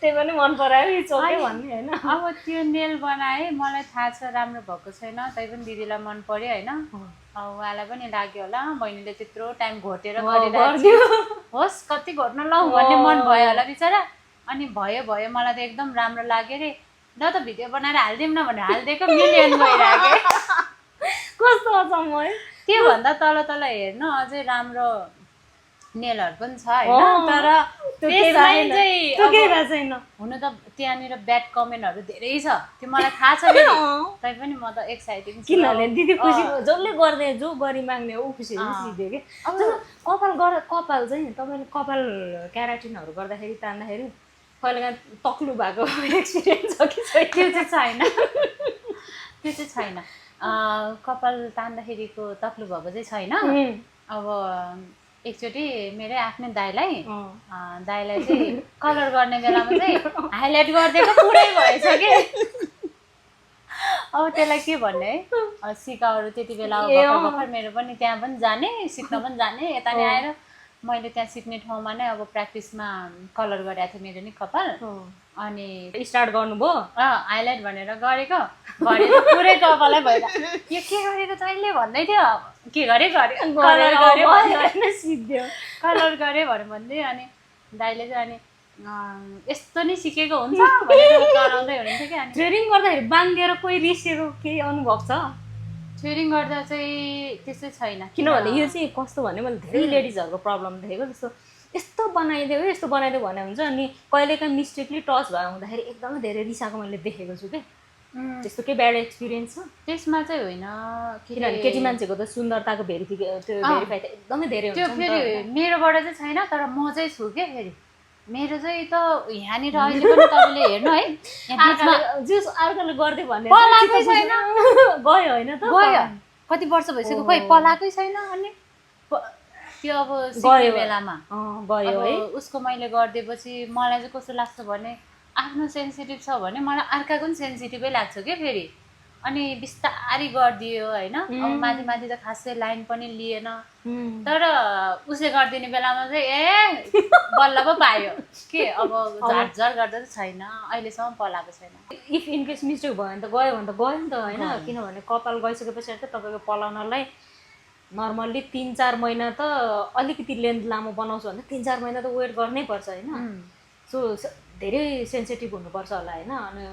त्यही पनि मन परायो चोक्यो भन्ने होइन अब त्यो नेल बनाएँ मलाई थाहा छ राम्रो भएको छैन तै पनि दिदीलाई मन पर्यो होइन अब उहाँलाई पनि लाग्यो होला बहिनीले त्यत्रो टाइम घोटेर गरिरहेको होस् कति घोट्न ल भन्ने मन भयो होला बिचरा अनि भयो मलाई त एकदम राम्रो लाग्यो रे ल त भिडियो बनाएर हालिदिउँ न भनेर हालिदिएको मिलियन गइरहेको कस्तो अचम्म है त्योभन्दा तल हेर्नु अझै राम्रो नेलहरू पनि छ होइन तर त्यसलाई चाहिँ छैन हुन त त्यहाँनिर ब्याड कमेन्टहरू धेरै छ त्यो मलाई थाहा छ फेरि तै पनि म त एक्साइटेड छु किनभने दिदी खुसी जसले गर्दै जो गरी माग्ने ऊ खुसी सिधै के कपाल चाहिँ तपाईँले कपाल क्याराटिनहरू गर्दाखेरि तान्दाखेरि कहिलेकाहीँ तक्लु भएको एक्सपिरियन्स छ कि छैन त्यो चाहिँ छैन कपाल तान्दाखेरिको तक्लु भएको चाहिँ छैन अब एकचोटि मेरै आफ्नै दाइलाई चाहिँ कलर गर्ने बेलामा चाहिँ हाइलाइट गरिदिएको पुरै भएछ कि अब त्यसलाई के भन्ने है सिकाउहरू त्यति बेला भर्खर मेरो पनि त्यहाँ पनि जाने सिक्न पनि जाने यता नि आएर मैले त्यहाँ सिक्ने ठाउँमा नै अब प्र्याक्टिसमा कलर गरेको थिएँ मेरो नि कपाल अनि स्टार्ट गर्नुभयो हाइलाइट भनेर गरेको गरेर पुरै कपालै भएर यो के गरेको तैँले भन्दै थियो के गरे कलर गरे भन्दै अनि दाइले चाहिँ अनि यस्तो नि सिकेको हुन्छ भनेर कराउँदै हुनुहुन्थ्यो कि अनि ट्रेनिङ गर्दाखेरि बाङ्गेर कोही रिसेको केही अनुभव छ ट्रेनिङ गर्दा चाहिँ त्यस्तै छैन किनभने यो चाहिँ कस्तो भने मैले धेरै लेडिजहरूको प्रब्लम देखेको जस्तो यस्तो बनाइदियो यस्तो बनाइदियो भने हुन्छ अनि कहिलेकाहीँ मिस्टेकली टच भयो हुँदाखेरि एकदमै धेरै रिसाएको मैले देखेको छु कि त्यस्तो के ब्याड एक्सपिरियन्स छ त्यसमा चाहिँ होइन किनभने केटी मान्छेको त सुन्दरताको भेरिफाई त एकदमै धेरै हुन्छ त्यो फेरि मेरोबाट चाहिँ छैन तर म चाहिँ छु के फेरि मेरो चाहिँ त यहाँनिर अहिले पनि तपाईँले हेर्नु है अर्कोले गरिदियो भने पलाएकै छैन गयो होइन त गयो कति वर्ष भइसक्यो खोइ पलाएकै छैन अनि त्यो अब सिक्ने बेलामा गयो है उसको मैले गरिदिएपछि मलाई चाहिँ कस्तो लाग्छ भने आफ्नो सेन्सिटिभ छ भने मलाई अर्काको पनि सेन्सिटिभै लाग्छ क्या फेरि अनि बिस्तारै गरिदियो होइन अब माथि त खासै लाइन पनि लिएन तर उसले गरिदिने बेलामा चाहिँ ए बल्ल पो पायो के अब झारझर गर्दा चाहिँ छैन अहिलेसम्म पलाएको छैन इफ इनकेस मिस्टेक भयो भने त गयो भने त गयो नि त होइन किनभने कपाल गइसके पछाडि त तपाईँको पलाउनलाई नर्मल्ली 3-4 महिना त अलिकति लेन्थ लामो बनाउँछु भने 3-4 महिना त वेट गर्नै पर्छ होइन सो धेरै सेन्सिटिभ हुनुपर्छ होला होइन अनि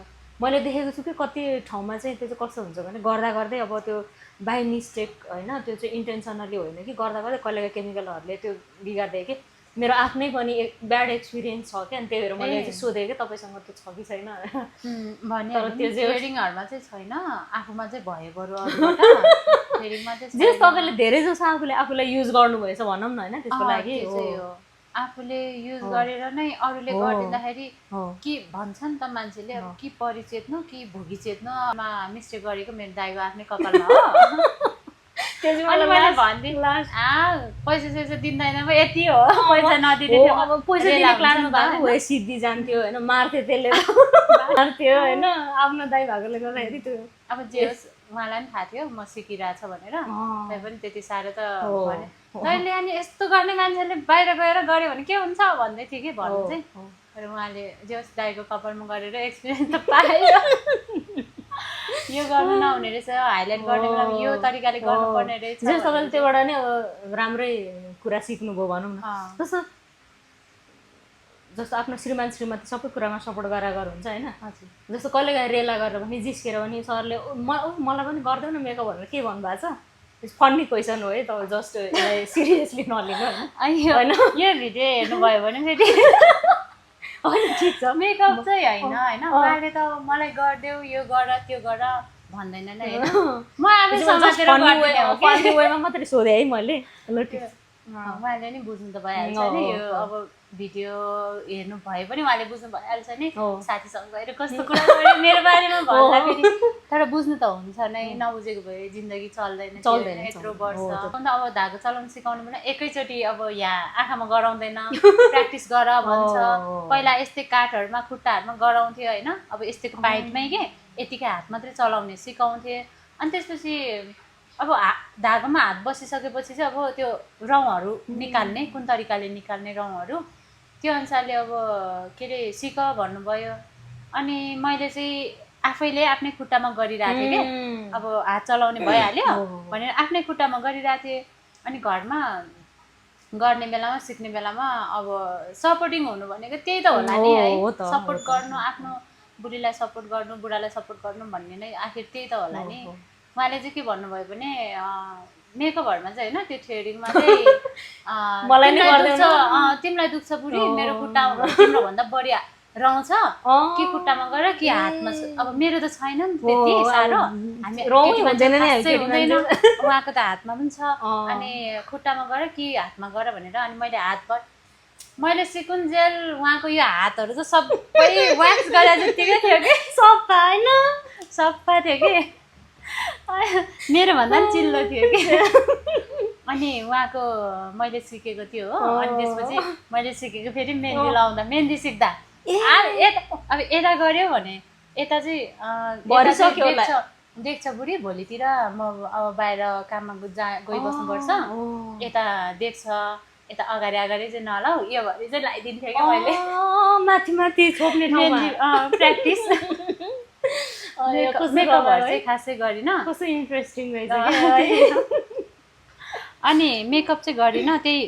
मैले देखेको छु कि कति ठाउँमा चाहिँ त्यो चाहिँ कस्तो हुन्छ भने गर्दा गर्दै अब त्यो बाई मिस्टेक होइन त्यो चाहिँ इन्टेन्सनली होइन कि गर्दा गर्दै कहिलेका केमिकलहरूले त्यो बिगार्दै कि मेरो आफ्नै पनि ब्याड एक्सपिरियन्स छ क्या अनि त्यही भएर मैले चाहिँ सोधेँ कि तपाईँसँग त्यो छ कि छैन भने तर त्यो ट्रेनिङहरूमा चाहिँ छैन आफूमा चाहिँ भयो बरु ट्रेनिङमा चाहिँ जे तपाईँले धेरै जसो आफूलाई युज गर्नुभएछ भनौँ न होइन त्यसको लागि आफूले युज गरेर नै अरूले गरिदिँदाखेरि के भन्छ नि त मान्छेले अब कि परिचेत्नु कि भोगी चेत्नुमा मिस्टेक गरेको मेरो दाइको आफ्नै कपालमा हो अनि मैले भनिदिएँ पैसा सैसा दिँदैन यति हो पैसा नदिने अब पैसा दिने क्लासमा भएको भए सिद्धि जान्थ्यो होइन मार्थ्यो त्यसले मार्थ्यो होइन आफ्नो दाइ भएकोले गर्दाखेरि त्यो अब जे होस् उहाँलाई पनि थाहा थियो म सिकिरहेछ भनेर त्यही पनि त्यति साह्रो त भने तैँले अनि यस्तो गर्ने मान्छेले बाहिर गएर गऱ्यो भने के हुन्छ भन्दै थियो कि भन्नु चाहिँ र उहाँले जे होस् दाइको कपालमा गरेर एक्सपिरियन्स त पायो यो गर्नु नहुने रहेछ हाइलाइट गर्ने बेलामा यो तरिकाले गर्नुपर्ने रहेछ जस्तो तपाईँले त्योबाट नै राम्रै कुरा सिक्नुभयो भनौँ न जस्तो आफ्नो श्रीमान श्रीमती सबै कुरामा सपोर्ट गरेर हुन्छ होइन जस्तो कहिलेकाहीँ रेला गरेर पनि जिस्केर पनि सरले मलाई पनि गर्दैन मेकअप भनेर के भन्नुभएको छ फन्नी क्वेसन हो है तपाईँ जस्ट सिरियसली नलिनु होइन यो भिडियो हेर्नुभयो भने फेरि होइन ठिक छ मेकअप चाहिँ होइन उहाँले त मलाई गरिदेऊ यो गर त्यो गर भन्दैन नि होइन म आफै समातेर वेमा मात्रै सोधेँ है मैले ल ठिक उहाँले नि बुझ्नु त भइहाल्छ नि यो अब भिडियो हेर्नु भए पनि उहाँले बुझ्नु भइहाल्छ नि साथीसँग गएर कस्तो कुरा गऱ्यो मेरो बारेमा भन्दाखेरि तर बुझ्नु त हुन्छ नै नबुझेको भए जिन्दगी चल्दैन यत्रो वर्ष अन्त अब धागो चलाउनु सिकाउनु पनि एकैचोटि अब यहाँ आँखामा गराउँदैन प्र्याक्टिस गर भन्छ पहिला यस्तै काठहरूमा खुट्टाहरूमा गराउँथ्यो होइन अब यस्तैको पाइपमै के यतिकै हात मात्रै चलाउने सिकाउँथेँ। अनि त्यसपछि अब धागोमा हात बसिसकेपछि चाहिँ अब त्यो रौँहरू निकाल्ने, कुन तरिकाले निकाल्ने रौँहरू त्यो अनुसारले अब के अरे सिक भन्नुभयो। अनि मैले चाहिँ आफैले आफ्नै खुट्टामा गरिरहेको थिएँ क्या। अब हात चलाउने भइहाल्यो भनेर आफ्नै खुट्टामा गरिरहेको थिएँ। अनि घरमा गर्ने बेलामा सिक्ने बेलामा अब सपोर्टिङ हुनु भनेको त्यही त होला नि है, सपोर्ट गर्नु, आफ्नो बुढीलाई सपोर्ट गर्नु, बुढालाई सपोर्ट गर्नु भन्ने नै आखिर त्यही त होला नि। उहाँले चाहिँ के भन्नुभयो भने मेकअपहरूमा चाहिँ होइन त्यो थ्रेडिङमा चाहिँ तिमीलाई दुख्छ बुढी, मेरो खुट्टामा तिम्रो भन्दा बढी रौँ छ कि खुट्टामा गर कि हातमा। अब मेरो त छैन नि त्यति साह्रो, हुँदैन, उहाँको त हातमा पनि छ। अनि खुट्टामा गर कि हातमा गर भनेर। अनि मैले हातबाट मैले सिकुन्जेल उहाँको यो हातहरू चाहिँ सबै वाक्स गरे जतिकै थियो कि सफा होइन, सफा थियो कि मेरो भन्दा पनि चिल्लो थियो कि। अनि उहाँको मैले सिकेको थियो हो। अनि त्यसपछि मैले सिकेको फेरि मेहन्दी लाउँदा, मेहन्दी सिक्दा अब यता गऱ्यो भने यता चाहिँ देख्छ बुढी, भोलितिर म अब बाहिर काममा गइबस्नुपर्छ, यता देख्छ, यता अगाडि चाहिँ नलाऊ, यो घरि चाहिँ लगाइदिन्थेँ क्या मैले माथि माथि छोप्ने प्र्याक्टिस। मेकअपहरू चाहिँ खासै गरिनँ। कस्तो इन्ट्रेस्टिङ रहेछ। अनि मेकअप चाहिँ गरिनँ, त्यही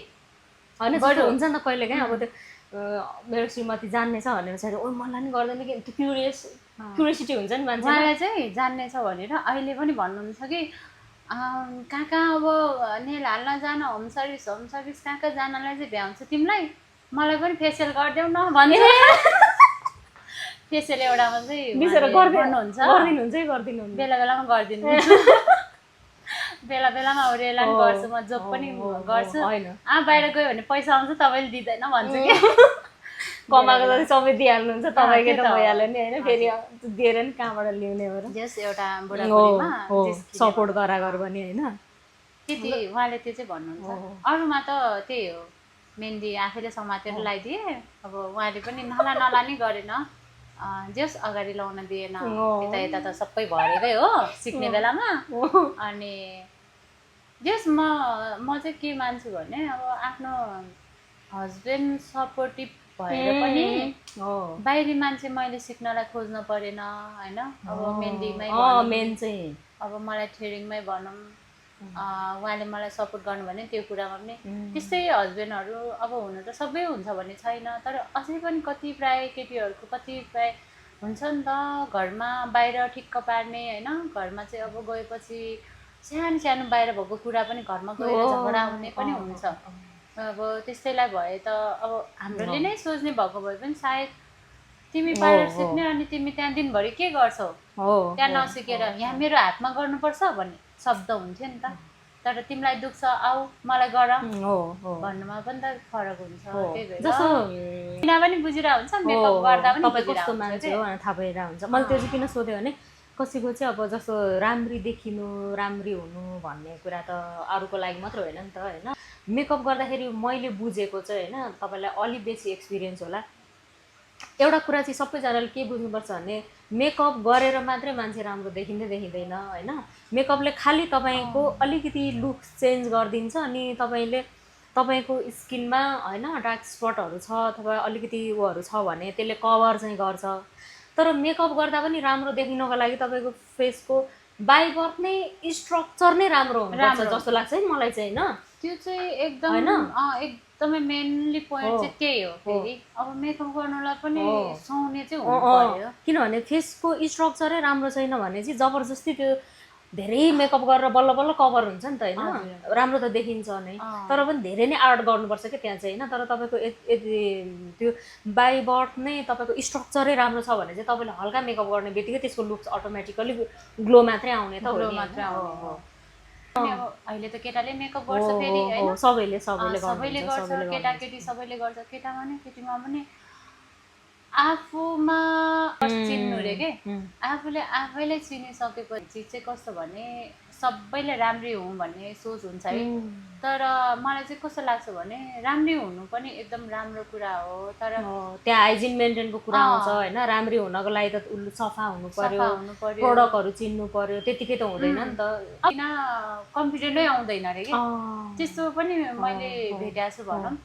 होइन हुन्छ नि त कहिले काहीँ अब त्यो मेरो श्रीमती जान्ने छ भने पछाडि ओ मलाई नि गर्दैन कि त्यो क्युरियोसिटी हुन्छ नि मान्छे। उहाँलाई चाहिँ जान्ने छ भनेर अहिले पनि भन्नुहुन्छ कि कहाँ अब नेल हाल्न जान, होम सर्भिस कहाँ जानलाई चाहिँ भ्याउँछ तिमीलाई, मलाई पनि फेसियल गरिदेऊ न भन्छ। फेसियल एउटामा चाहिँ गरिदिनुहुन्छ बेला बेलामा गरिदिनु। बेला बेलामा अब रेला पनि गर्छु, म जब पनि गर्छु। बाहिर गयो भने पैसा आउँछ तपाईँले दिँदैन भन्छु कि कमाएको जति सबै दिइहाल्नुहुन्छ तपाईँकै त भइहाल्यो नि होइन, फेरि दिएर नि कहाँबाट ल्याउने हो र। जस एउटा बुढाबुढीमा सपोर्ट गरागर पनि होइन त्यति उहाँले त्यो चाहिँ भन्नुहुन्छ। अरूमा त त्यही हो, मेहन्दी आफैले समातेर लगाइदिएँ। अब उहाँले पनि नला नि गरेन, जस अगाडि लाउन दिएन, यता त सबै भरेकै हो सिक्ने बेलामा। अनि जस म चाहिँ के मान्छु भने अब आफ्नो हस्बेन्ड सपोर्टिभ भएर पनि बाहिरी मान्छे मैले सिक्नलाई खोज्न परेन होइन। अब मेहन्दीमै मेन चाहिँ अब मलाई थ्रेडिङमै भनौँ, उहाँले मलाई सपोर्ट गर्नु भने त्यो कुरामा पनि त्यस्तै हस्बेन्डहरू अब हुनु त सबै हुन्छ भन्ने छैन। तर अझै पनि कतिपय केटीहरूको कतिपय हुन्छ नि त घरमा बाहिर ठिक्क पार्ने होइन। घरमा चाहिँ अब गएपछि सानो बाहिर भएको कुरा पनि घरमा गएर झगडा हुने पनि हुन्छ। अब त्यस्तैलाई भए त अब हाम्रोले नै सोच्ने भएको भए पनि सायद तिमी पार्लर सिक्ने अनि तिमी त्यहाँ दिनभरि के गर्छौ, त्यहाँ नसिकेर यहाँ मेरो हातमा गर्नुपर्छ भन्ने शब्द हुन्थ्यो नि त। तर तिमीलाई दुख्छ आऊ मलाई गर भन्नुमा पनि त फरक हुन्छ। त्यही भएर किन पनि बुझिरहेको हुन्छ, मेकअप गर्दा पनि तपाईँ कस्तो मान्छे हो भनेर थाहा पाइरहेको हुन्छ। मैले त्यो चाहिँ किन सोधेँ भने कसैको चाहिँ अब जस्तो राम्री देखिनु, राम्री हुनु भन्ने कुरा त अरूको लागि मात्र होइन नि त होइन। मेकअप गर्दाखेरि मैले बुझेको चाहिँ होइन, तपाईँलाई अलि बेसी एक्सपिरियन्स होला। एउटा कुरा चाहिँ सबैजनाले के बुझ्नुपर्छ भने मेकअप गरेर मात्रै मान्छे राम्रो देखिँदैन होइन। मेकअपले खालि तपाईँको अलिकति लुक चेन्ज गरिदिन्छ अनि तपाईँको स्किनमा होइन डार्क स्पटहरू छ अथवा अलिकति उयोहरू छ भने त्यसले कभर चाहिँ गर्छ। तर मेकअप गर्दा पनि राम्रो देखिनको लागि तपाईँको फेसको बाई बर्थ नै स्ट्रक्चर नै राम्रो हुनुपर्छ जस्तो लाग्छ है मलाई चाहिँ होइन। त्यो चाहिँ एकदमै मेनली पोइन्ट चाहिँ त्यही हो। फेरि अब मेकअप गर्नुलाई पनि सुहाउने चाहिँ हुनु पर्यो, किनभने फेसको स्ट्रक्चरै राम्रो छैन भने चाहिँ जबरजस्ती त्यो धेरै मेकअप गरेर बल्ल बल्ल कभर हुन्छ नि त होइन। राम्रो त देखिन्छ नै, तर पनि धेरै नै आर्ट गर्नुपर्छ क्या त्यहाँ चाहिँ होइन। तर तपाईँको यदि त्यो बाई बर्थ नै तपाईँको स्ट्रक्चरै राम्रो छ भने चाहिँ तपाईँले हल्का मेकअप गर्ने बित्तिकै त्यसको लुक्स अटोमेटिकली ग्लो मात्रै आउने त हो। अहिले त केटाले मेकअप गर्छ फेरि होइन, सबैले गर्छ, केटाकेटी सबैले गर्छ। केटामा पनि केटीमा पनि आफूमा चिन्नु रे के, आफूले आफैलाई चिनिसकेपछि चाहिँ कस्तो भने सबैले राम्रै हुँ भन्ने सोच हुन्छ है। तर मलाई चाहिँ कस्तो लाग्छ भने राम्रै हुनु पनि एकदम राम्रो कुरा हो, तर त्यहाँ हाइजिन मेन्टेनको कुरा आउँछ होइन। राम्रै हुनको लागि त उसले सफा हुनु पर्यो, सफा हुनु पर्यो, प्रोडक्टहरू चिन्नु पर्यो, त्यतिकै त हुँदैन नि त। किन कन्फिडेन्टै आउँदैन अरे कि त्यस्तो पनि मैले भेटेको छु भनौँ।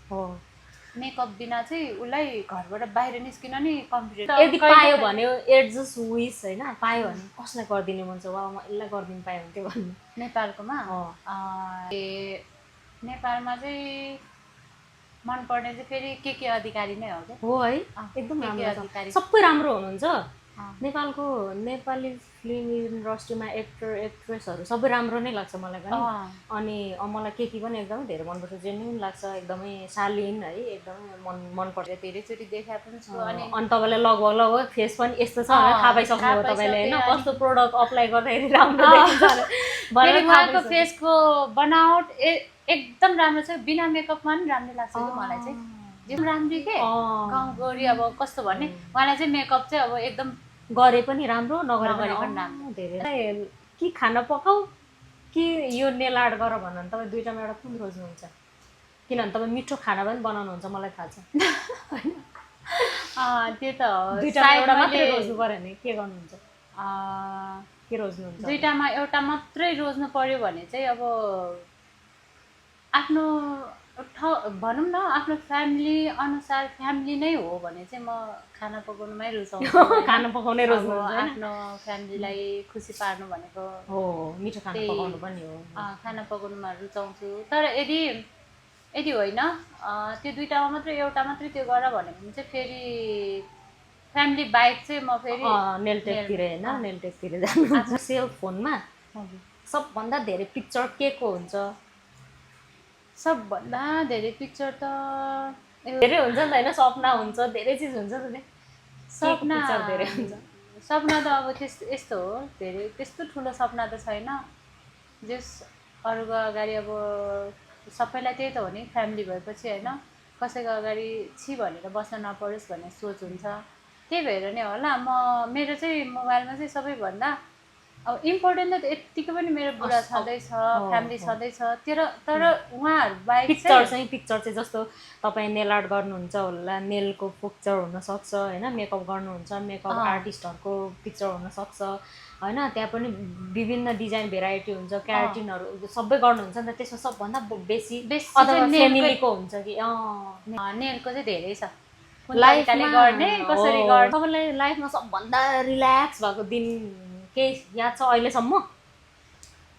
मेकअप बिना चाहिँ उसलाई घरबाट बाहिर निस्किन नि कन्फिडेन्ट यदि पायो भने इट्स जस्ट विस होइन, पायो भने कसलाई गरिदिने मन छ, वा म यसलाई गरिदिनु पायो भने त्यो भन्नु। नेपालकोमा नेपालमा चाहिँ मनपर्ने चाहिँ फेरि के अधिकारी नै हो क्या। हो है, एकदम राम्रो छ, सबै राम्रो हुनुहुन्छ नेपालको। नेपाली फिल्म इन्डस्ट्रीमा एक्टर एक्ट्रेसहरू सबै राम्रो नै लाग्छ मलाई पनि। अनि मलाई के पनि एकदमै धेरै मनपर्छ, जेन्युन लाग्छ, एकदमै शालीन है, एकदमै मनपर्छ। धेरैचोटि देखा पनि छु। अनि तपाईँलाई लगभग फेस पनि यस्तो छ भनेर थाहा पाइसक्नुभयो तपाईँले होइन, कस्तो प्रोडक्ट अप्लाई गर्दाखेरि राम्रो देखिन्छ। उहाँको फेसको बनावट एकदम राम्रो छ, बिना मेकअपमा पनि राम्रो लाग्छ कि मलाई चाहिँ। एकदम राम्रो के गाउँघरि अब कस्तो भने उहाँलाई चाहिँ मेकअप चाहिँ अब एकदम गरे पनि राम्रो, नगरे पनि राम्रो। धेरै कि खाना पकाऊ कि यो नेल आर्ट गर भन्नु भने तपाईँ दुइटामा एउटा कुन रोज्नुहुन्छ? किनभने तपाईँ मिठो खाना पनि बनाउनुहुन्छ मलाई थाहा छ। त्यो त दुइटामा एउटा मात्रै रोज्नु पर्यो भने के गर्नुहुन्छ? के रोज्नुहुन्छ? दुइटामा एउटा मात्रै रोज्नु पर्यो भने चाहिँ अब आफ्नो भनौँ न आफ्नो फ्यामिली अनुसार फ्यामिली नै हो भने चाहिँ म खाना पकाउनुमै रुचाउँछु। खाना पकाउनै रोज्नुहुन्छ? आफ्नो फ्यामिलीलाई खुसी पार्नु भनेको हो, मिठो खाना पकाउनु पनि हो। खाना पकाउनुमा रुचाउँछु। तर यदि होइन त्यो दुइटामा मात्रै एउटा मात्रै त्यो गर भन्यो भने चाहिँ फेरि फ्यामिली बाइक चाहिँ म फेरि नेलटेकतिर होइन, नेलटेकतिर जानु। सेल फोनमा सबभन्दा धेरै पिक्चर के को हुन्छ? सबभन्दा धेरै पिक्चर त धेरै हुन्छ नि त होइन, सपना हुन्छ, धेरै चिज हुन्छ नि त। सपना धेरै हुन्छ। सपना त अब यस्तो हो, धेरै त्यस्तो ठुलो सपना त छैन। जस अरूको अगाडि अब सबैलाई त्यही त हो नि, फ्यामिली भएपछि होइन, कसैको अगाडि छि भनेर बस्न नपरोस् भन्ने सोच हुन्छ। त्यही भएर नै होला मेरो चाहिँ मोबाइलमा चाहिँ सबैभन्दा अब इम्पोर्टेन्ट त यत्तिकै पनि मेरो बुढा छँदैछ, फ्यामिली छँदैछ, तर उहाँहरू बाहेक पिक्चर चाहिँ जस्तो तपाईँ नेल आर्ट गर्नुहुन्छ होला, नेलको पिक्चर हुनसक्छ होइन, मेकअप गर्नुहुन्छ, मेकअप आर्टिस्टहरूको पिक्चर हुनसक्छ होइन, त्यहाँ पनि विभिन्न डिजाइन भेराइटी हुन्छ, क्यारेटिनहरू सबै गर्नुहुन्छ नि त। त्यसमा सबभन्दा बेसी अथवा फ्यामिलीको हुन्छ कि? नेलको चाहिँ धेरै छ, लाइफले गर्ने कसरी गर्ने। तपाईँलाई लाइफमा सबभन्दा रिल्याक्स भएको दिन केही याद छ अहिलेसम्म?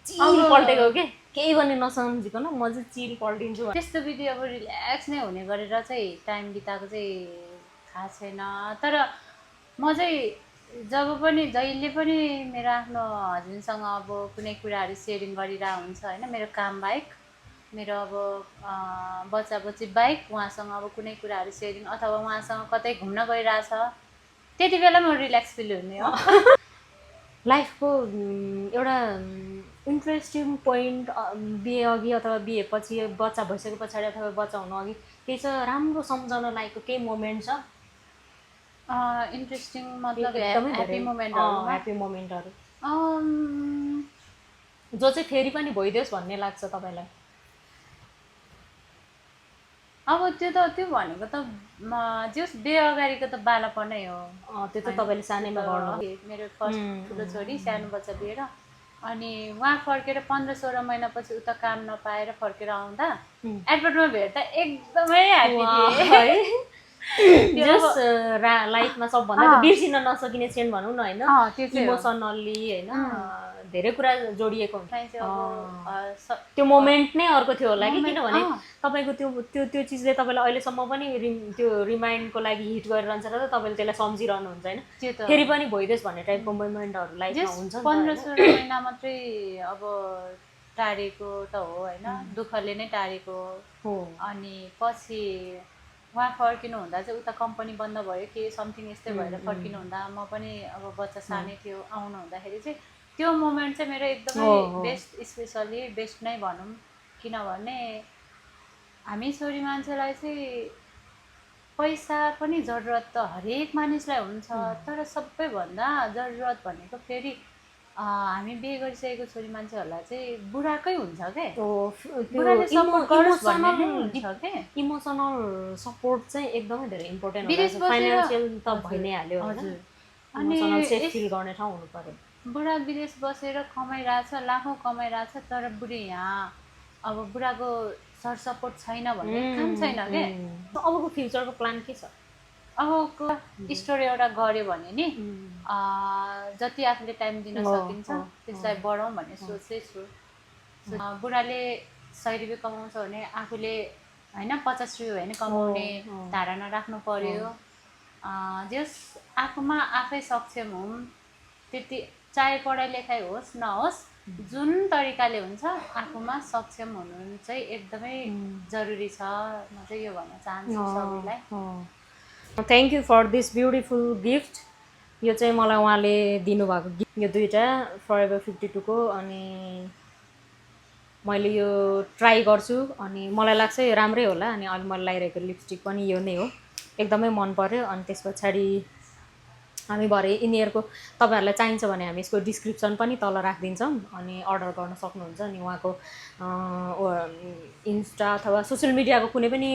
चिल पल्टेको के केही पनि नसम्झिकन म चाहिँ चिल पल्टिन्छु त्यस्तो विधि अब रिल्याक्स नै हुने गरेर चाहिँ टाइम बिताएको चाहिँ थाहा छैन। तर म चाहिँ जब पनि जहिले पनि मेरो आफ्नो हस्बेन्डसँग अब कुनै कुराहरू सेयरिङ गरिरहेको हुन्छ होइन, मेरो काम बाहेक, मेरो अब बच्चा बच्ची बाहेक उहाँसँग अब कुनै कुराहरू सेयरिङ अथवा उहाँसँग कतै घुम्न गइरहेछ, त्यति बेला म रिल्याक्स फिल हुने हो। लाइफको एउटा इन्ट्रेस्टिङ पोइन्ट बिहे अघि अथवा बिहे पछि, बच्चा भइसके पछाडि अथवा बच्चा हुनु अघि केही छ राम्रो सम्झाउन लायकको केही मोमेन्ट छ? इन्ट्रेस्टिङ मतलब ह्याप्पी मोमेन्टहरू जो चाहिँ फेरि पनि भइदियोस् भन्ने लाग्छ तपाईँलाई? अब त्यो भनेको त जस बिहे अगाडिको त बालापनै हो, त्यो त तपाईँले सानैमा गर्नु। मेरो फर्स्ट ठुलो छोरी सानो बच्चा बिहेर अनि उहाँ फर्केर 15-16 महिनापछि उता काम नपाएर फर्केर आउँदा एयरपोर्टमा भेट्दा एकदमै ह्याप्पी थिएँ। लाइफमा सबभन्दा बिर्सिन नसकिने क्षण भनौँ न होइन, इमोसनल्ली होइन धेरै कुरा जोडिएको हुन्छ। त्यो मोमेन्ट नै अर्को थियो होला कि, किनभने तपाईँको त्यो चिजले तपाईँलाई अहिलेसम्म पनि त्यो रिमाइन्डको लागि हिट गरिरहन्छ र तपाईँले त्यसलाई सम्झिरहनुहुन्छ होइन, फेरि पनि भइदियोस् भन्ने टाइपको मोमेन्टहरू लाइफमा हुन्छ। 15-16 महिना मात्रै अब टाढेको त हो होइन, दुःखले नै टाढेको हो। अनि पछि उहाँ फर्किनु हुँदा चाहिँ उता कम्पनी बन्द भयो कि समथिङ यस्तै भएर फर्किनु हुँदा म पनि अब बच्चा सानै थियो, आउनु हुँदाखेरि चाहिँ त्यो मोमेन्ट चाहिँ मेरो एकदमै बेस्ट, स्पेसली बेस्ट नै भनौँ। किनभने हामी छोरी मान्छेलाई चाहिँ पैसा पनि जरुरत त हरेक मानिसलाई हुन्छ, तर सबैभन्दा जरुरत भनेको फेरि हामी बिहे गरिसकेको छोरी मान्छेहरूलाई चाहिँ बुढाकै हुन्छ क्या, त्यो बुढाले सपोर्ट गरोस् भन्ने नै हुन्छ क्या। इमोसनल सपोर्ट चाहिँ एकदमै धेरै इम्पोर्टेन्ट विदेश हुन्छ। बसेर- फाइनेन्सियल त हजुर, भइ नै हाल्यो होइन, हजुर। इमोसनल सेफ यस- फिल गर्ने ठाउँ हुनु पर्यो। बुढा विदेश बसेर कमाइरहेछ, लाखौँ कमाइरहेछ, तर बुढी यहाँ अब बुढाको सर सपोर्ट छैन भने काम छैन क्या। अबको फ्युचरको प्लान के छ? अबको स्टोरी एउटा गऱ्यो भने नि जति आफूले टाइम दिन सकिन्छ त्यसलाई बढाउँ भन्ने सोचै छु। बुढाले 100 रुपियाँ कमाउँछ भने आफूले होइन 50 रुपियाँ होइन कमाउने धारणा राख्नु पर्यो। जस आफूमा आफै सक्षम हौँ, त्यति चाहे पढाइ लेखाइ होस् नहोस्, जुन तरिकाले हुन्छ आफूमा सक्षम हुनु चाहिँ एकदमै जरुरी छ। म चाहिँ यो भन्न चाहन्छु सबैलाई। Thank you for this beautiful gift. यो चाहिँ मलाई उहाँले दिनुभएको गिफ्ट, यो दुईवटा फरएभर 52 को। अनि मैले यो ट्राई गर्छु अनि मलाई लाग्छ यो राम्रै होला। अनि अहिले मैले लगाइरहेको लिपस्टिक पनि यो नै हो, एकदमै मन पर्यो। अनि त्यस पछाडि हामी भरे यिनीहरूको तपाईँहरूलाई चाहिन्छ भने हामी यसको डिस्क्रिप्सन पनि तल राखिदिन्छौँ, अनि अर्डर गर्न सक्नुहुन्छ। अनि उहाँको इन्स्टा अथवा सोसियल मिडियाको कुनै पनि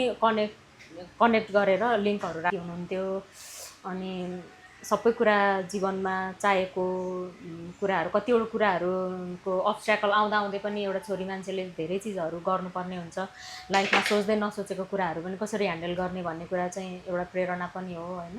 कनेक्ट गरेर लिङ्कहरू राखि हुनुहुन्थ्यो। अनि सबै कुरा जीवनमा चाहेको कुराहरू, कतिवटा कुराहरूको अब्स्ट्याकल आउँदा आउँदै पनि एउटा छोरी मान्छेले धेरै चिजहरू गर्नुपर्ने हुन्छ लाइफमा। सोच्दै नसोचेको कुराहरू पनि कसरी ह्यान्डल गर्ने भन्ने कुरा चाहिँ एउटा प्रेरणा पनि हो होइन।